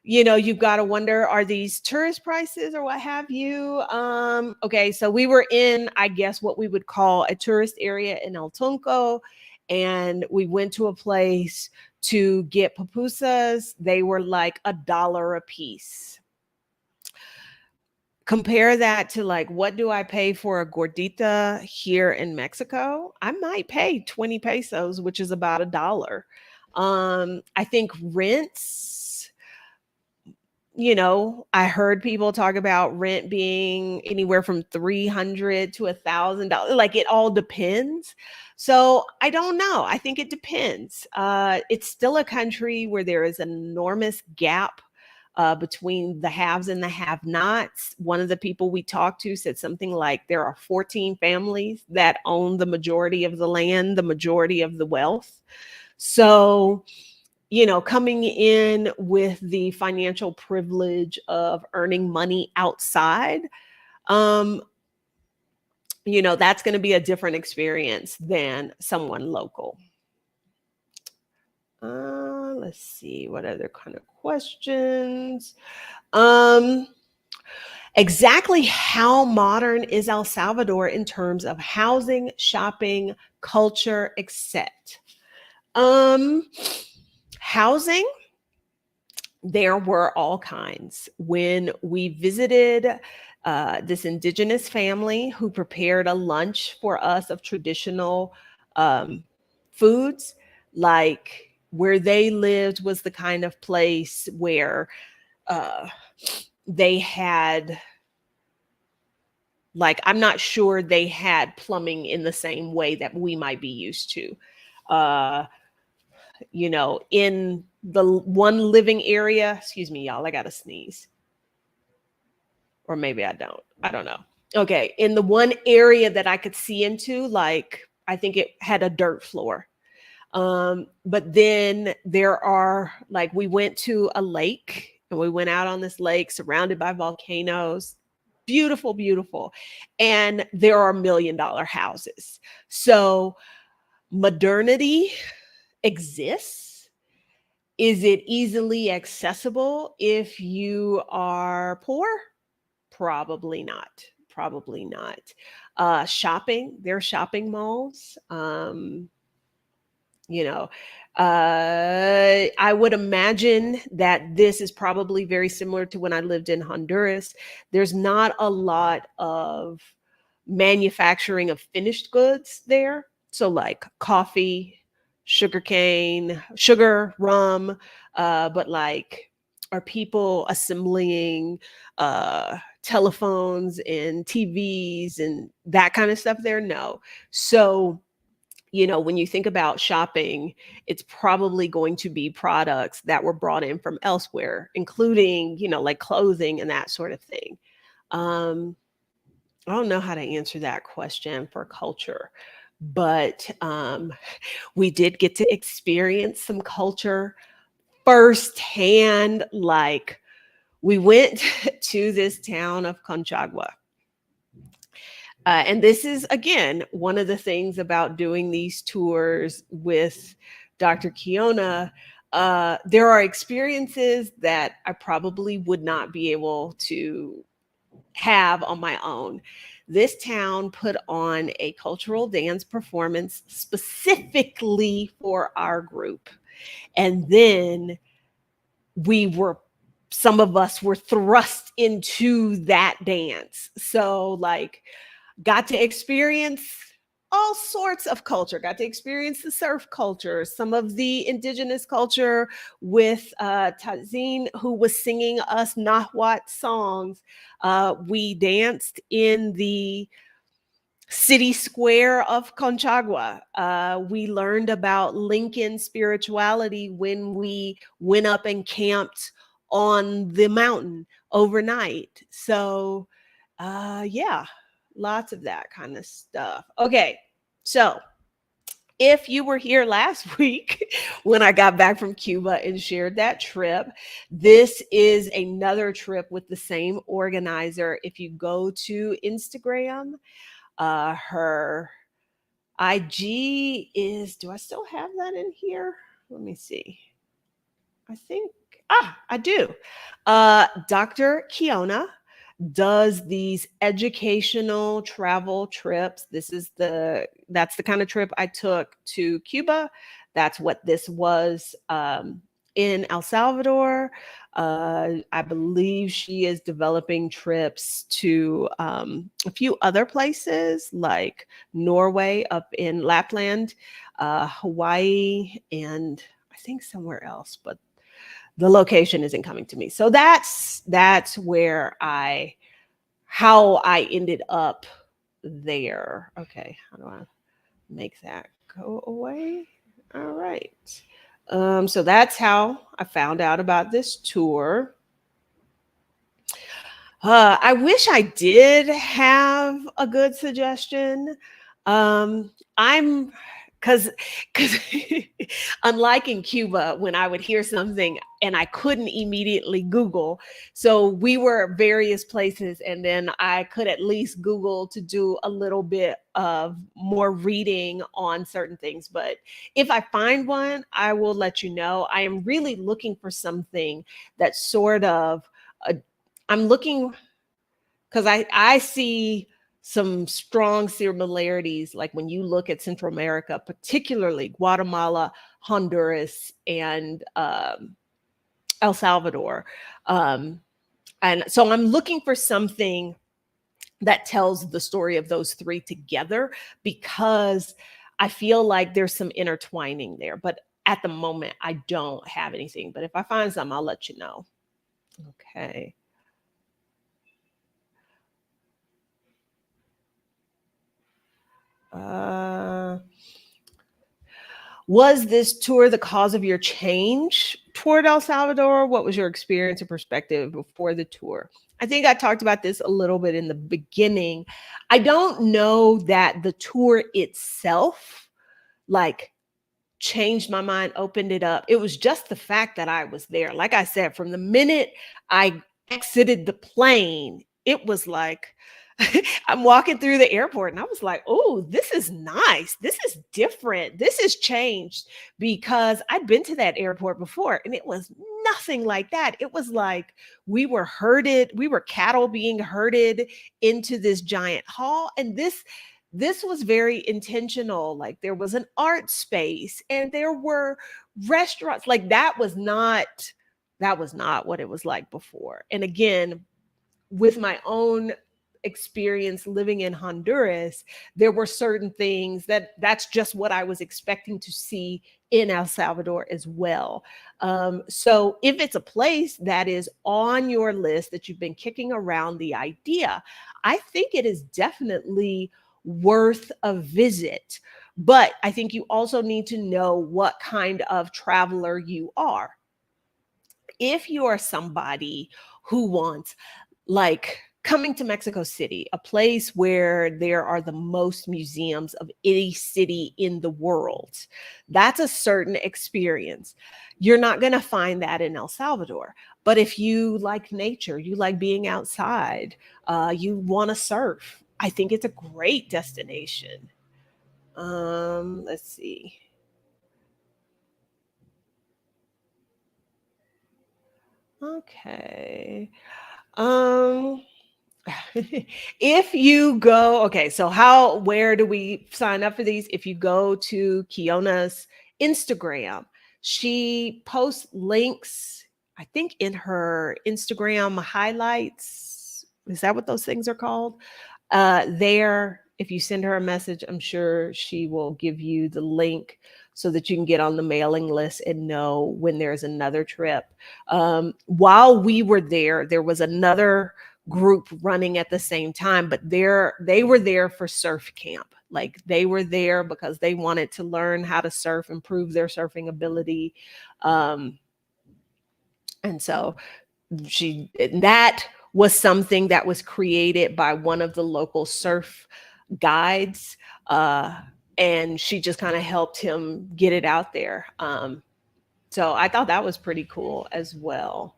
You've got to wonder, are these tourist prices or what have you? Okay, so we were in, I guess, what we would call a tourist area in El Tunco, and we went to a place to get pupusas. They were like $1 a piece. Compare that to like, what do I pay for a gordita here in Mexico? I might pay 20 pesos, which is about $1. I think rents, I heard people talk about rent being anywhere from 300 to $1,000. Like, it all depends. So I don't know. I think it depends. It's still a country where there is an enormous gap between the haves and the have-nots. One of the people we talked to said something like there are 14 families that own the majority of the land, the majority of the wealth. So coming in with the financial privilege of earning money outside, um, that's going to be a different experience than someone local. Let's see, what other kind of questions? Exactly how modern is El Salvador in terms of housing, shopping, culture, etc.? Housing, there were all kinds. When we visited this indigenous family who prepared a lunch for us of traditional foods, like where they lived was the kind of place where uh, they had, like, I'm not sure they had plumbing in the same way that we might be used to. Uh, in the one living area, excuse me, y'all, I gotta sneeze. Or maybe I don't. I don't know. Okay. In the one area that I could see into, like, I think it had a dirt floor. But then there are, like, we went to a lake and we went out on this lake surrounded by volcanoes. Beautiful, beautiful. And there are $1 million houses. So modernity exists. Is it easily accessible if you are poor? Probably not. Probably not. Shopping, there are shopping malls. You know, I would imagine that this is probably very similar to when I lived in Honduras. There's not a lot of manufacturing of finished goods there. So, like coffee, sugarcane, sugar, rum, but like, are people assembling telephones and TVs and that kind of stuff there? No. So, when you think about shopping, it's probably going to be products that were brought in from elsewhere, including, like clothing and that sort of thing. Um, I don't know how to answer that question for culture, but we did get to experience some culture firsthand. Like, we went to this town of Conchagua. And this is, again, one of the things about doing these tours with Dr. Kiona. There are experiences that I probably would not be able to have on my own. This town put on a cultural dance performance specifically for our group. And then we were, some of us were thrust into that dance. So, like, got to experience all sorts of culture, got to experience the surf culture, some of the indigenous culture with Tazine, who was singing us Nahuatl songs. We danced in the city square of Conchagua. We learned about Lincoln spirituality when we went up and camped on the mountain overnight. So, yeah, lots of that kind of stuff. Okay, so if you were here last week when I got back from Cuba and shared that trip, this is another trip with the same organizer. If you go to Instagram, her IG is, do I still have that in here? Let me see. I think I do. Dr. Kiona does these educational travel trips. That's the kind of trip I took to Cuba. That's what this was in El Salvador. I believe she is developing trips to a few other places like Norway up in Lapland, Hawaii, and I think somewhere else, but the location isn't coming to me. So that's where I how I ended up there. Okay, how do I make that go away? All right. So that's how I found out about this tour. I wish I did have a good suggestion. I'm because unlike in Cuba, when I would hear something and I couldn't immediately Google, so we were at various places, and then I could at least Google to do a little bit of more reading on certain things. But if I find one, I will let you know. I am really looking for something that sort of uh, I'm looking because I see some strong similarities, like when you look at Central America, particularly Guatemala, Honduras, and El Salvador. Um, and so I'm looking for something that tells the story of those three together, because I feel like there's some intertwining there. But at the moment, I don't have anything. But if I find some, I'll let you know. Okay. Uh, Was this tour the cause of your change toward El Salvador? What was your experience or perspective before the tour? I think I talked about this a little bit in the beginning. I don't know that the tour itself, like, changed my mind, opened it up. It was just the fact that I was there. Like I said, from the minute I exited the plane, it was like I'm walking through the airport and I was like, oh, this is nice. This is different. This has changed, because I'd been to that airport before and it was nothing like that. It was like we were cattle being herded into this giant hall. And this was very intentional. Like, there was an art space and there were restaurants. Like, that was not what it was like before. And again, with my own experience living in Honduras, there were certain things that's just what I was expecting to see in El Salvador as well. So if it's a place that is on your list that you've been kicking around the idea, I think it is definitely worth a visit. But I think you also need to know what kind of traveler you are. If you are somebody who wants, like, coming to Mexico City, a place where there are the most museums of any city in the world, that's a certain experience. You're not going to find that in El Salvador. But if you like nature, you like being outside, you want to surf, I think it's a great destination. Let's see. Okay. Um, if you go, okay, so where do we sign up for these? If you go to Kiona's Instagram, she posts links, I think, in her Instagram highlights. Is that what those things are called? There, if you send her a message, I'm sure she will give you the link so that you can get on the mailing list and know when there's another trip. While we were there was another group running at the same time, but they were there for surf camp. Like, they were there because they wanted to learn how to surf, improve their surfing ability. Um, and so that was something that was created by one of the local surf guides. And she just kind of helped him get it out there. So I thought that was pretty cool as well.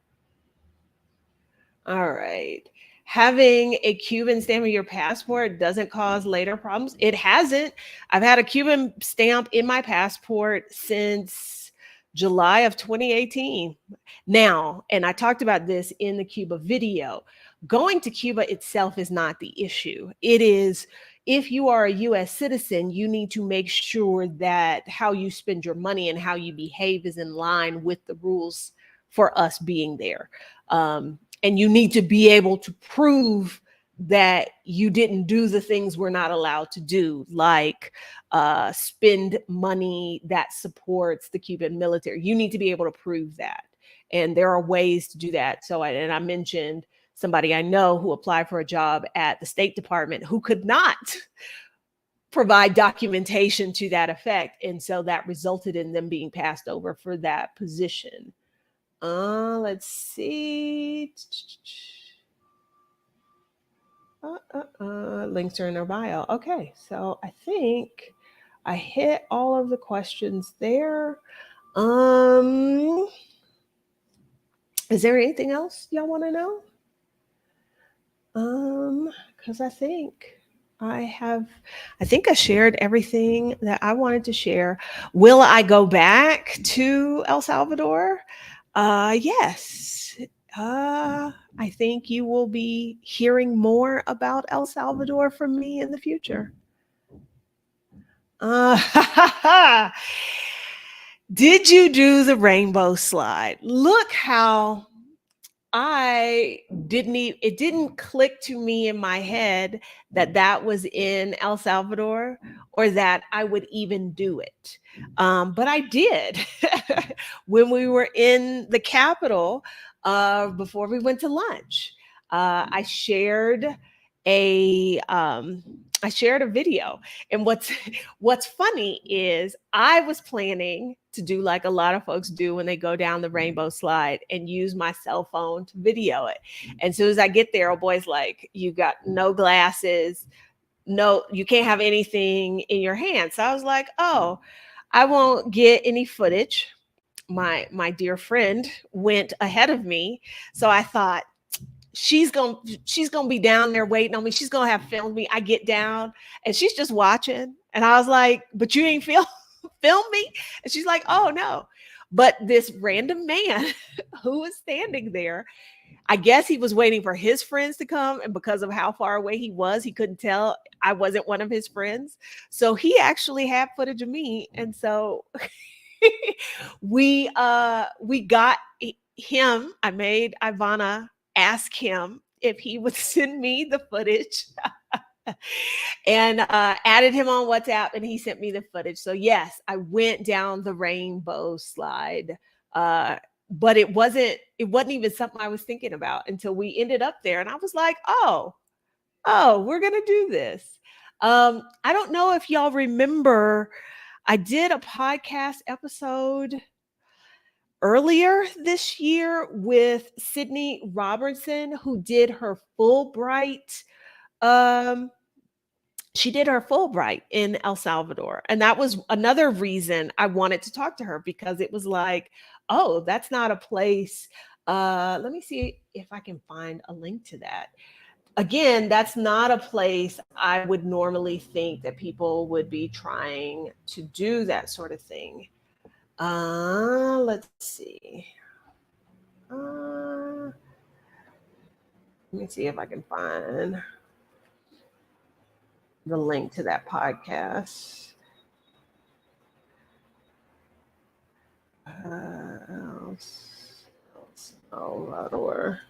All right. Having a Cuban stamp in your passport doesn't cause later problems. It hasn't. I've had a Cuban stamp in my passport since July of 2018. Now, and I talked about this in the Cuba video, going to Cuba itself is not the issue. It is, if you are a US citizen, you need to make sure that how you spend your money and how you behave is in line with the rules for us being there. And you need to be able to prove that you didn't do the things we're not allowed to do, like spend money that supports the Cuban military. You need to be able to prove that. And there are ways to do that. So, and I mentioned somebody I know who applied for a job at the State Department who could not provide documentation to that effect. And so that resulted in them being passed over for that position. Let's see. Links are in our bio. Okay, so I think I hit all of the questions there. Is there anything else y'all want to know? Because I think I shared everything that I wanted to share. Will I go back to El Salvador? Yes. I think you will be hearing more about El Salvador from me in the future. Did you do the rainbow slide? Look how it didn't click to me in my head that that was in El Salvador or that I would even do it. But I did when we were in the capital before we went to lunch. I shared a video, and what's funny is I was planning to do like a lot of folks do when they go down the rainbow slide and use my cell phone to video it. And as soon as I get there, a boy's like, "You got no glasses, no, you can't have anything in your hand." So I was like, "Oh, I won't get any footage." My dear friend went ahead of me, so I thought, she's gonna be down there waiting on me. She's gonna have filmed me. I get down and she's just watching. And I was like, "But you ain't film me?" And she's like, "Oh no." But this random man who was standing there, I guess he was waiting for his friends to come. And because of how far away he was, he couldn't tell I wasn't one of his friends. So he actually had footage of me. And so we got him. I made Ivana ask him if he would send me the footage and added him on WhatsApp, and he sent me the footage. So yes, I went down the rainbow slide. But it wasn't even something I was thinking about until we ended up there. And I was like, oh, we're gonna do this. I don't know if y'all remember, I did a podcast episode earlier this year with Sydney Robertson, who did her Fulbright. Um, she did her Fulbright in El Salvador. And that was another reason I wanted to talk to her, because it was like, oh, that's not a place. Let me see if I can find a link to that. Again, that's not a place I would normally think that people would be trying to do that sort of thing. Let's see. Let me see if I can find the link to that podcast. Salvador.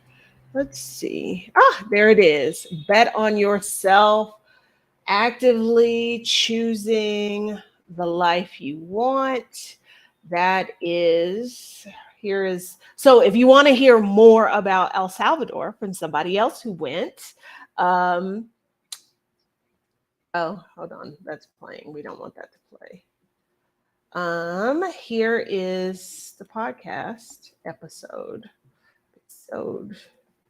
Let's see. There it is. Bet on yourself. Actively choosing the life you want. That is, so if you want to hear more about El Salvador from somebody else who went, oh, hold on, that's playing. We don't want that to play. Here is the podcast episode.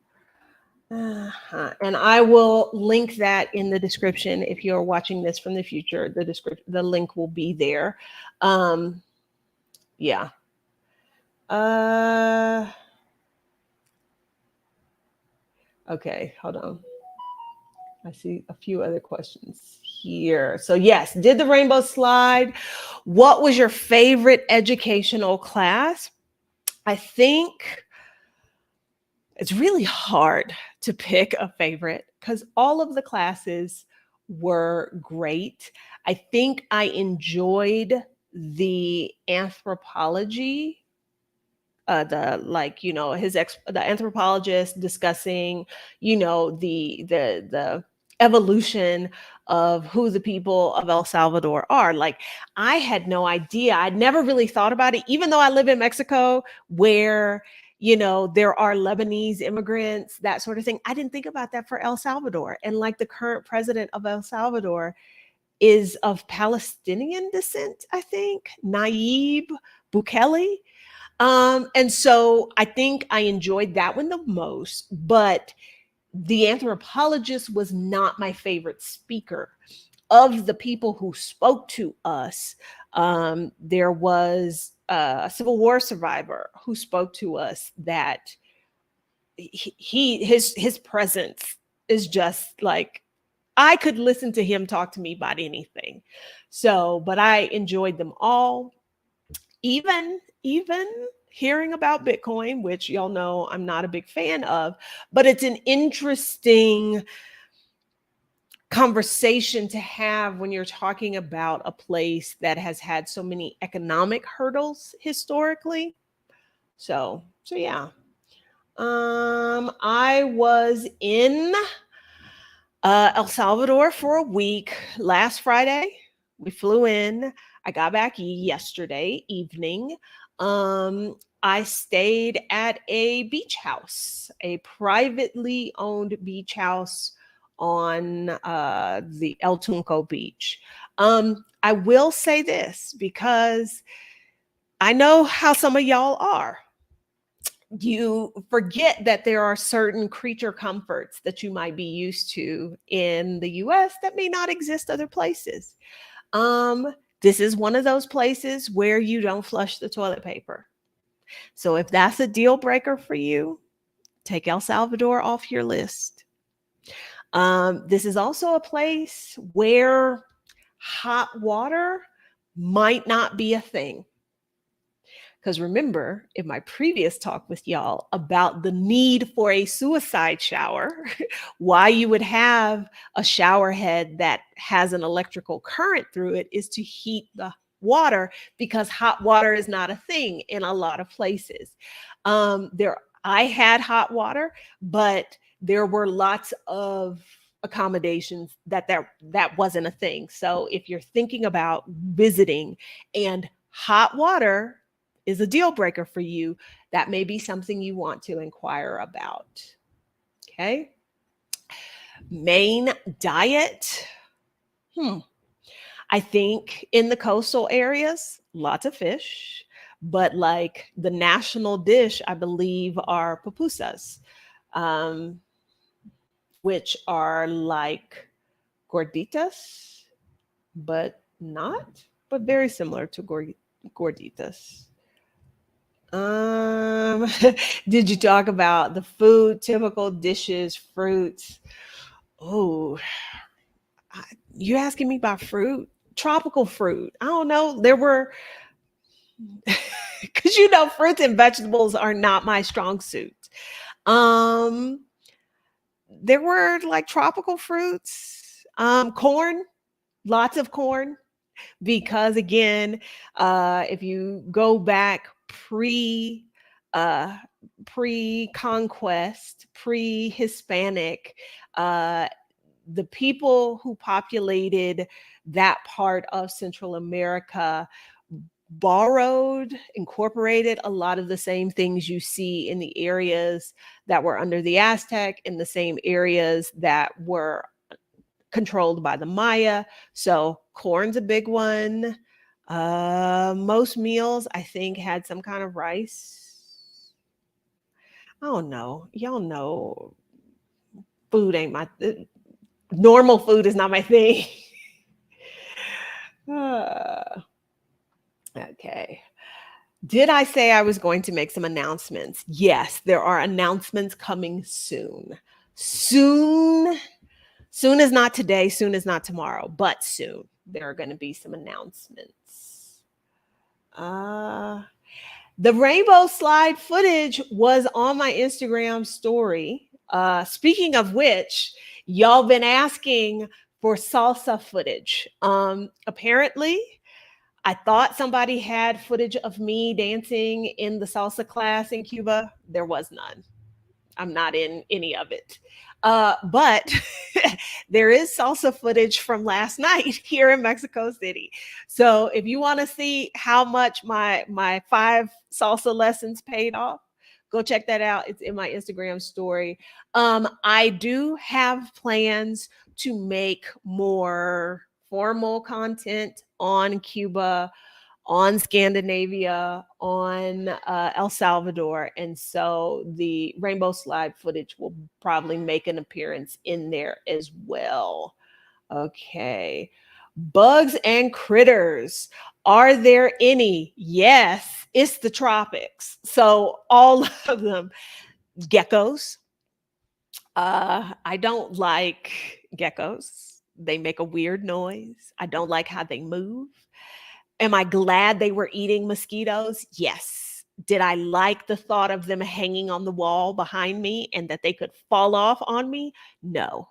And I will link that in the description. If you're watching this from the future, the link will be there. Yeah. Okay, hold on. I see a few other questions here. So, yes, did the rainbow slide? What was your favorite educational class? I think it's really hard to pick a favorite because all of the classes were great. I think I enjoyed the anthropology, the like the anthropologist discussing the evolution of who the people of El Salvador are. Like, I had no idea. I'd never really thought about it, even though I live in Mexico, where there are Lebanese immigrants, that sort of thing. I didn't think about that for El Salvador. And like, the current president of El Salvador is of Palestinian descent, I think, Nayib Bukele. And so I think I enjoyed that one the most, but the anthropologist was not my favorite speaker. Of the people who spoke to us, there was a Civil War survivor who spoke to us that his presence is just like, I could listen to him talk to me about anything. So, but I enjoyed them all. Even hearing about Bitcoin, which y'all know I'm not a big fan of, but it's an interesting conversation to have when you're talking about a place that has had so many economic hurdles historically. So yeah. I was in El Salvador for a week last Friday. We flew in. I got back yesterday evening. I stayed at a beach house, a privately owned beach house on the El Tunco beach. I will say this because I know how some of y'all are. You forget that there are certain creature comforts that you might be used to in the US that may not exist other places. This is one of those places where you don't flush the toilet paper. So if that's a deal breaker for you, take El Salvador off your list. This is also a place where hot water might not be a thing. Because remember, in my previous talk with y'all about the need for a suicide shower, why you would have a shower head that has an electrical current through it is to heat the water, because hot water is not a thing in a lot of places. I had hot water, but there were lots of accommodations that wasn't a thing. So if you're thinking about visiting and hot water is a deal breaker for you, that may be something you want to inquire about. Okay. Main diet. I think in the coastal areas, lots of fish, but like the national dish, I believe, are pupusas, which are like gorditas, but very similar to gorditas. Did you talk about the food, typical dishes, fruits? Oh, you asking me about fruit? Tropical fruit. I don't know. There were, because fruits and vegetables are not my strong suit. There were like tropical fruits, corn, lots of corn, because again, if you go back pre-conquest, pre-Hispanic, the people who populated that part of Central America incorporated a lot of the same things you see in the areas that were under the Aztec, in the same areas that were controlled by the Maya. So corn's a big one. Most meals, I think, had some kind of rice. I don't know. Y'all know food ain't normal food is not my thing. Okay. Did I say I was going to make some announcements? Yes, there are announcements coming soon. Soon. Soon is not today, soon is not tomorrow, but soon there are going to be some announcements. Uh, the rainbow slide footage was on my Instagram story. Speaking of which, y'all been asking for salsa footage. Apparently, I thought somebody had footage of me dancing in the salsa class in Cuba. There was none. I'm not in any of it. But there is salsa footage from last night here in Mexico City. So if you want to see how much my 5 salsa lessons paid off, go check that out. It's in my Instagram story. I do have plans to make more formal content on Cuba, on Scandinavia, on El Salvador. And so the rainbow slide footage will probably make an appearance in there as well. Okay. Bugs and critters. Are there any? Yes, it's the tropics. So all of them. Geckos. I don't like geckos. They make a weird noise. I don't like how they move. Am I glad they were eating mosquitoes? Yes. Did I like the thought of them hanging on the wall behind me and that they could fall off on me? No.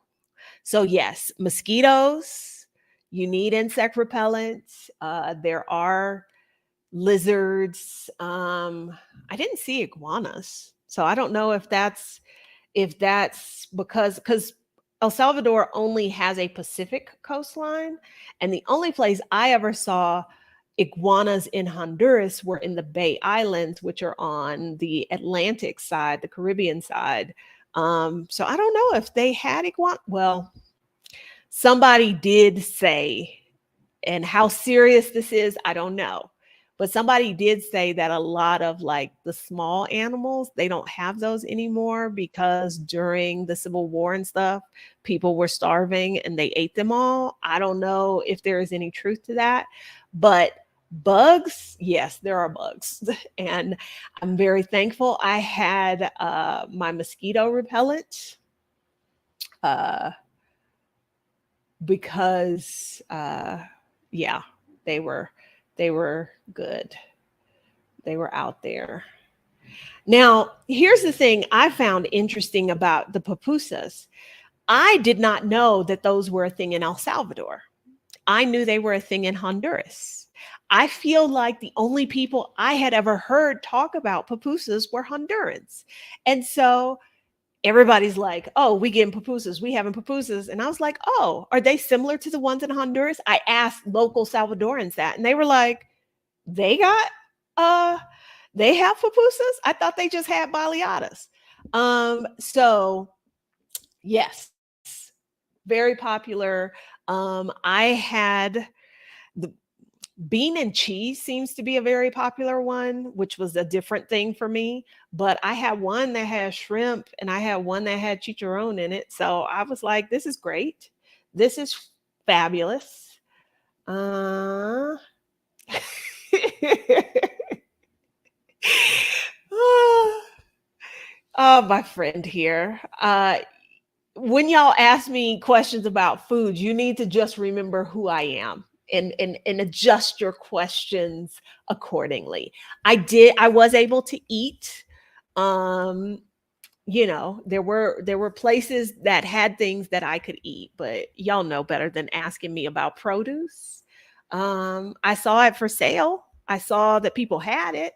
So, yes, mosquitoes, you need insect repellent. There are lizards. I didn't see iguanas. So I don't know if that's because El Salvador only has a Pacific coastline, and the only place I ever saw iguanas in Honduras were in the Bay Islands, which are on the Atlantic side, the Caribbean side. So I don't know if they had iguana. Well, somebody did say, and how serious this is, I don't know. But somebody did say that a lot of like the small animals, they don't have those anymore because during the Civil War and stuff, people were starving and they ate them all. I don't know if there is any truth to that, but bugs, yes, there are bugs. And I'm very thankful I had my mosquito repellent uh, because yeah, they were they were good. They were out there. Now, here's the thing I found interesting about the pupusas. I did not know that those were a thing in El Salvador. I knew they were a thing in Honduras. I feel like the only people I had ever heard talk about pupusas were Hondurans. And so everybody's like, "Oh, we getting pupusas. We having pupusas." And I was like, "Oh, are they similar to the ones in Honduras?" I asked local Salvadorans that, and they were like, "They got uh they have pupusas? I thought they just had baleadas." So yes, very popular. I had the bean and cheese seems to be a very popular one, which was a different thing for me. But I had one that had shrimp and I had one that had chicharron in it. So I was like, this is great. This is fabulous. Uh, oh, my friend here. When y'all ask me questions about food, you need to just remember who I am and adjust your questions accordingly. I was able to eat. Um, there were places that had things that I could eat, but y'all know better than asking me about produce. I saw it for sale. I saw that people had it.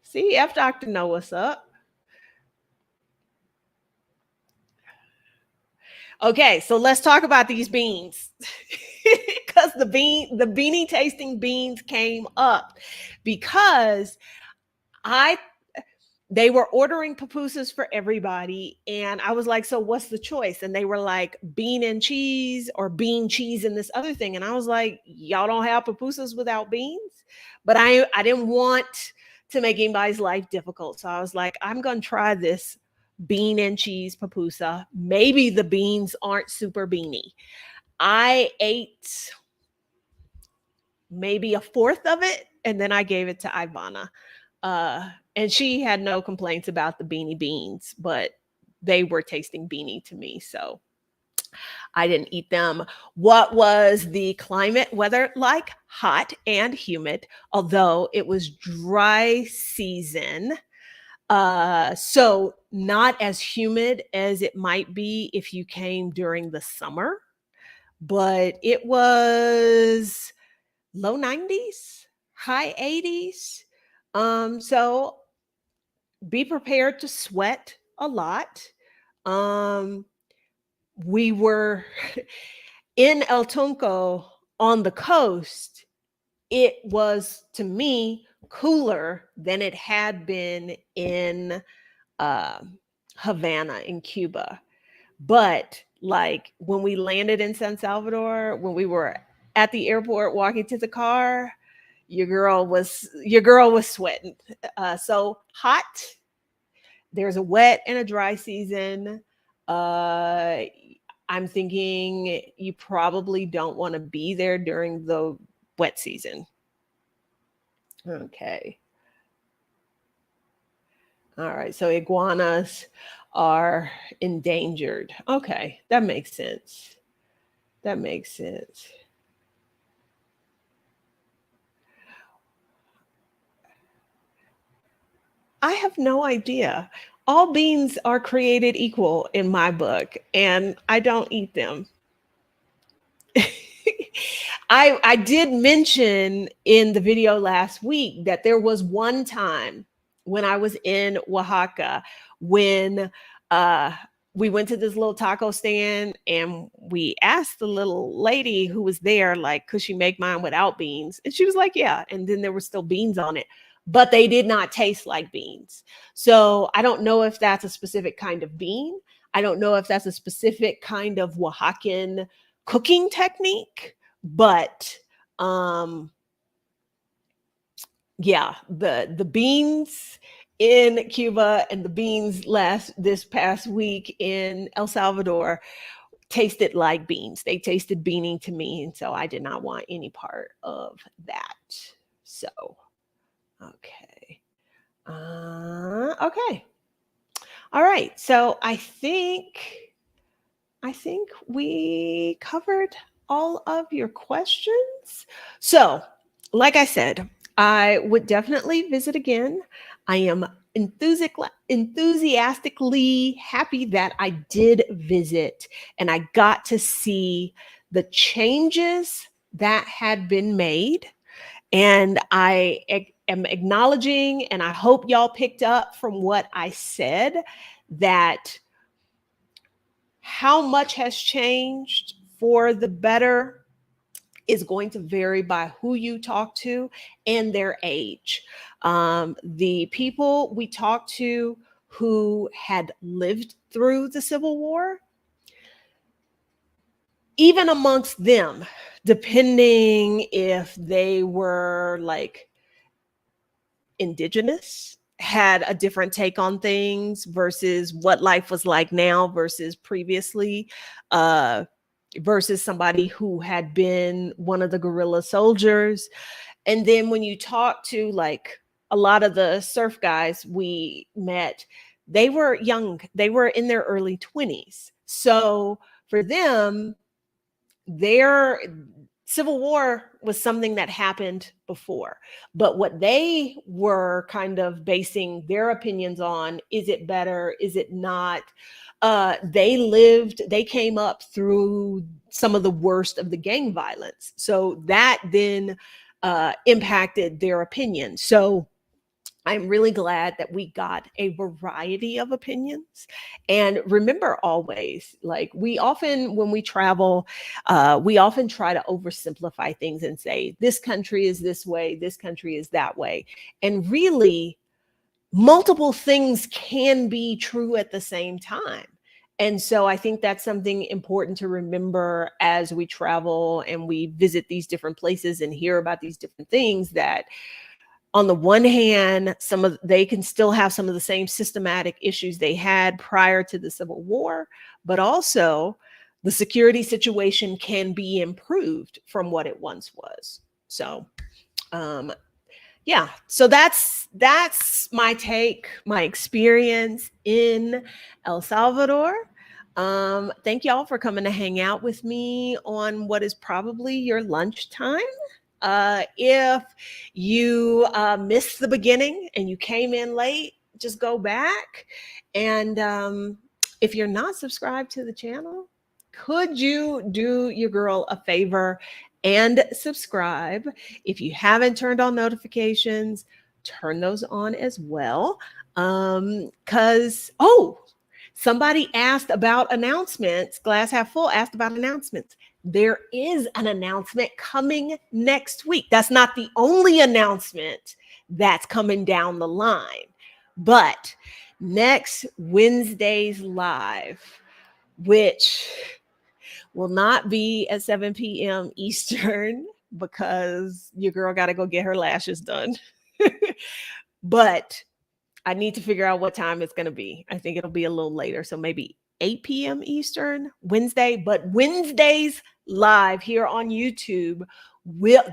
See, F Doctor know what's up. Okay, so let's talk about these beans. Because the beanie tasting beans came up because I they were ordering pupusas for everybody, and I was like, so what's the choice? And they were like, bean and cheese or bean cheese and this other thing. And I was like, y'all don't have pupusas without beans? But I didn't want to make anybody's life difficult. So I was like, I'm gonna try this bean and cheese pupusa. Maybe the beans aren't super beany. I ate maybe a fourth of it, and then I gave it to Ivana. And she had no complaints about the beanie beans, but they were tasting beanie to me. So I didn't eat them. What was the climate weather like? Hot and humid, although it was dry season. So not as humid as it might be if you came during the summer, but it was low 90s, high 80s. So be prepared to sweat a lot. Um, we were in El Tunco on the coast. It was to me cooler than it had been in uh, Havana in Cuba. But like when we landed in San Salvador, when we were at the airport walking to the car, your girl was sweating. So hot. There's a wet and a dry season. Uh, I'm thinking you probably don't want to be there during the wet season. Okay. All right. So iguanas are endangered. Okay. That makes sense. That makes sense. I have no idea. All beans are created equal in my book, and I don't eat them. I did mention in the video last week that there was one time when I was in Oaxaca when uh we went to this little taco stand and we asked the little lady who was there, like, could she make mine without beans? And she was like, yeah. And then there were still beans on it, but they did not taste like beans. So I don't know if that's a specific kind of bean. I don't know if that's a specific kind of Oaxacan cooking technique, but um yeah, the beans in Cuba and the beans last this past week in El Salvador tasted like beans. They tasted beanie to me, and so I did not want any part of that. So okay. Okay. All right. So I think we covered all of your questions. So, like I said, I would definitely visit again. I am enthusiastically happy that I did visit and I got to see the changes that had been made. And am acknowledging, and I hope y'all picked up from what I said, that how much has changed for the better is going to vary by who you talk to and their age. The people we talked to who had lived through the Civil War, even amongst them, depending if they were like indigenous, had a different take on things versus what life was like now versus previously, uh, versus somebody who had been one of the guerrilla soldiers. And then when you talk to like a lot of the surf guys we met, they were young, they were in their early 20s. So for them, their Civil War was something that happened before. But what they were kind of basing their opinions on, is it better? Is it not? They came up through some of the worst of the gang violence. So that then impacted their opinion. So I'm really glad that we got a variety of opinions. And remember always, like we often, when we travel, we often try to oversimplify things and say, this country is this way, this country is that way. And really, multiple things can be true at the same time. And so I think that's something important to remember as we travel and we visit these different places and hear about these different things, that on the one hand, they can still have some of the same systematic issues they had prior to the Civil War, but also the security situation can be improved from what it once was. So, yeah, so that's my take, my experience in El Salvador. Thank y'all for coming to hang out with me on what is probably your lunchtime. If you missed the beginning and you came in late, just go back. And if you're not subscribed to the channel, could you do your girl a favor and subscribe? If you haven't turned on notifications, turn those on as well. Oh, somebody asked about announcements. Glass half full asked about announcements. There is an announcement coming next week. That's not the only announcement that's coming down the line, but next Wednesday's live, which will not be at 7 p.m. Eastern because your girl got to go get her lashes done. But I need to figure out what time it's going to be. I think it'll be a little later. So maybe 8 p.m. Eastern Wednesday. But Wednesdays live here on YouTube,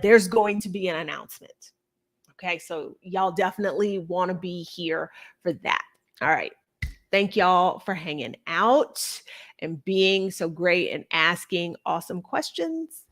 there's going to be an announcement. Okay. So y'all definitely want to be here for that. All right. Thank y'all for hanging out and being so great and asking awesome questions.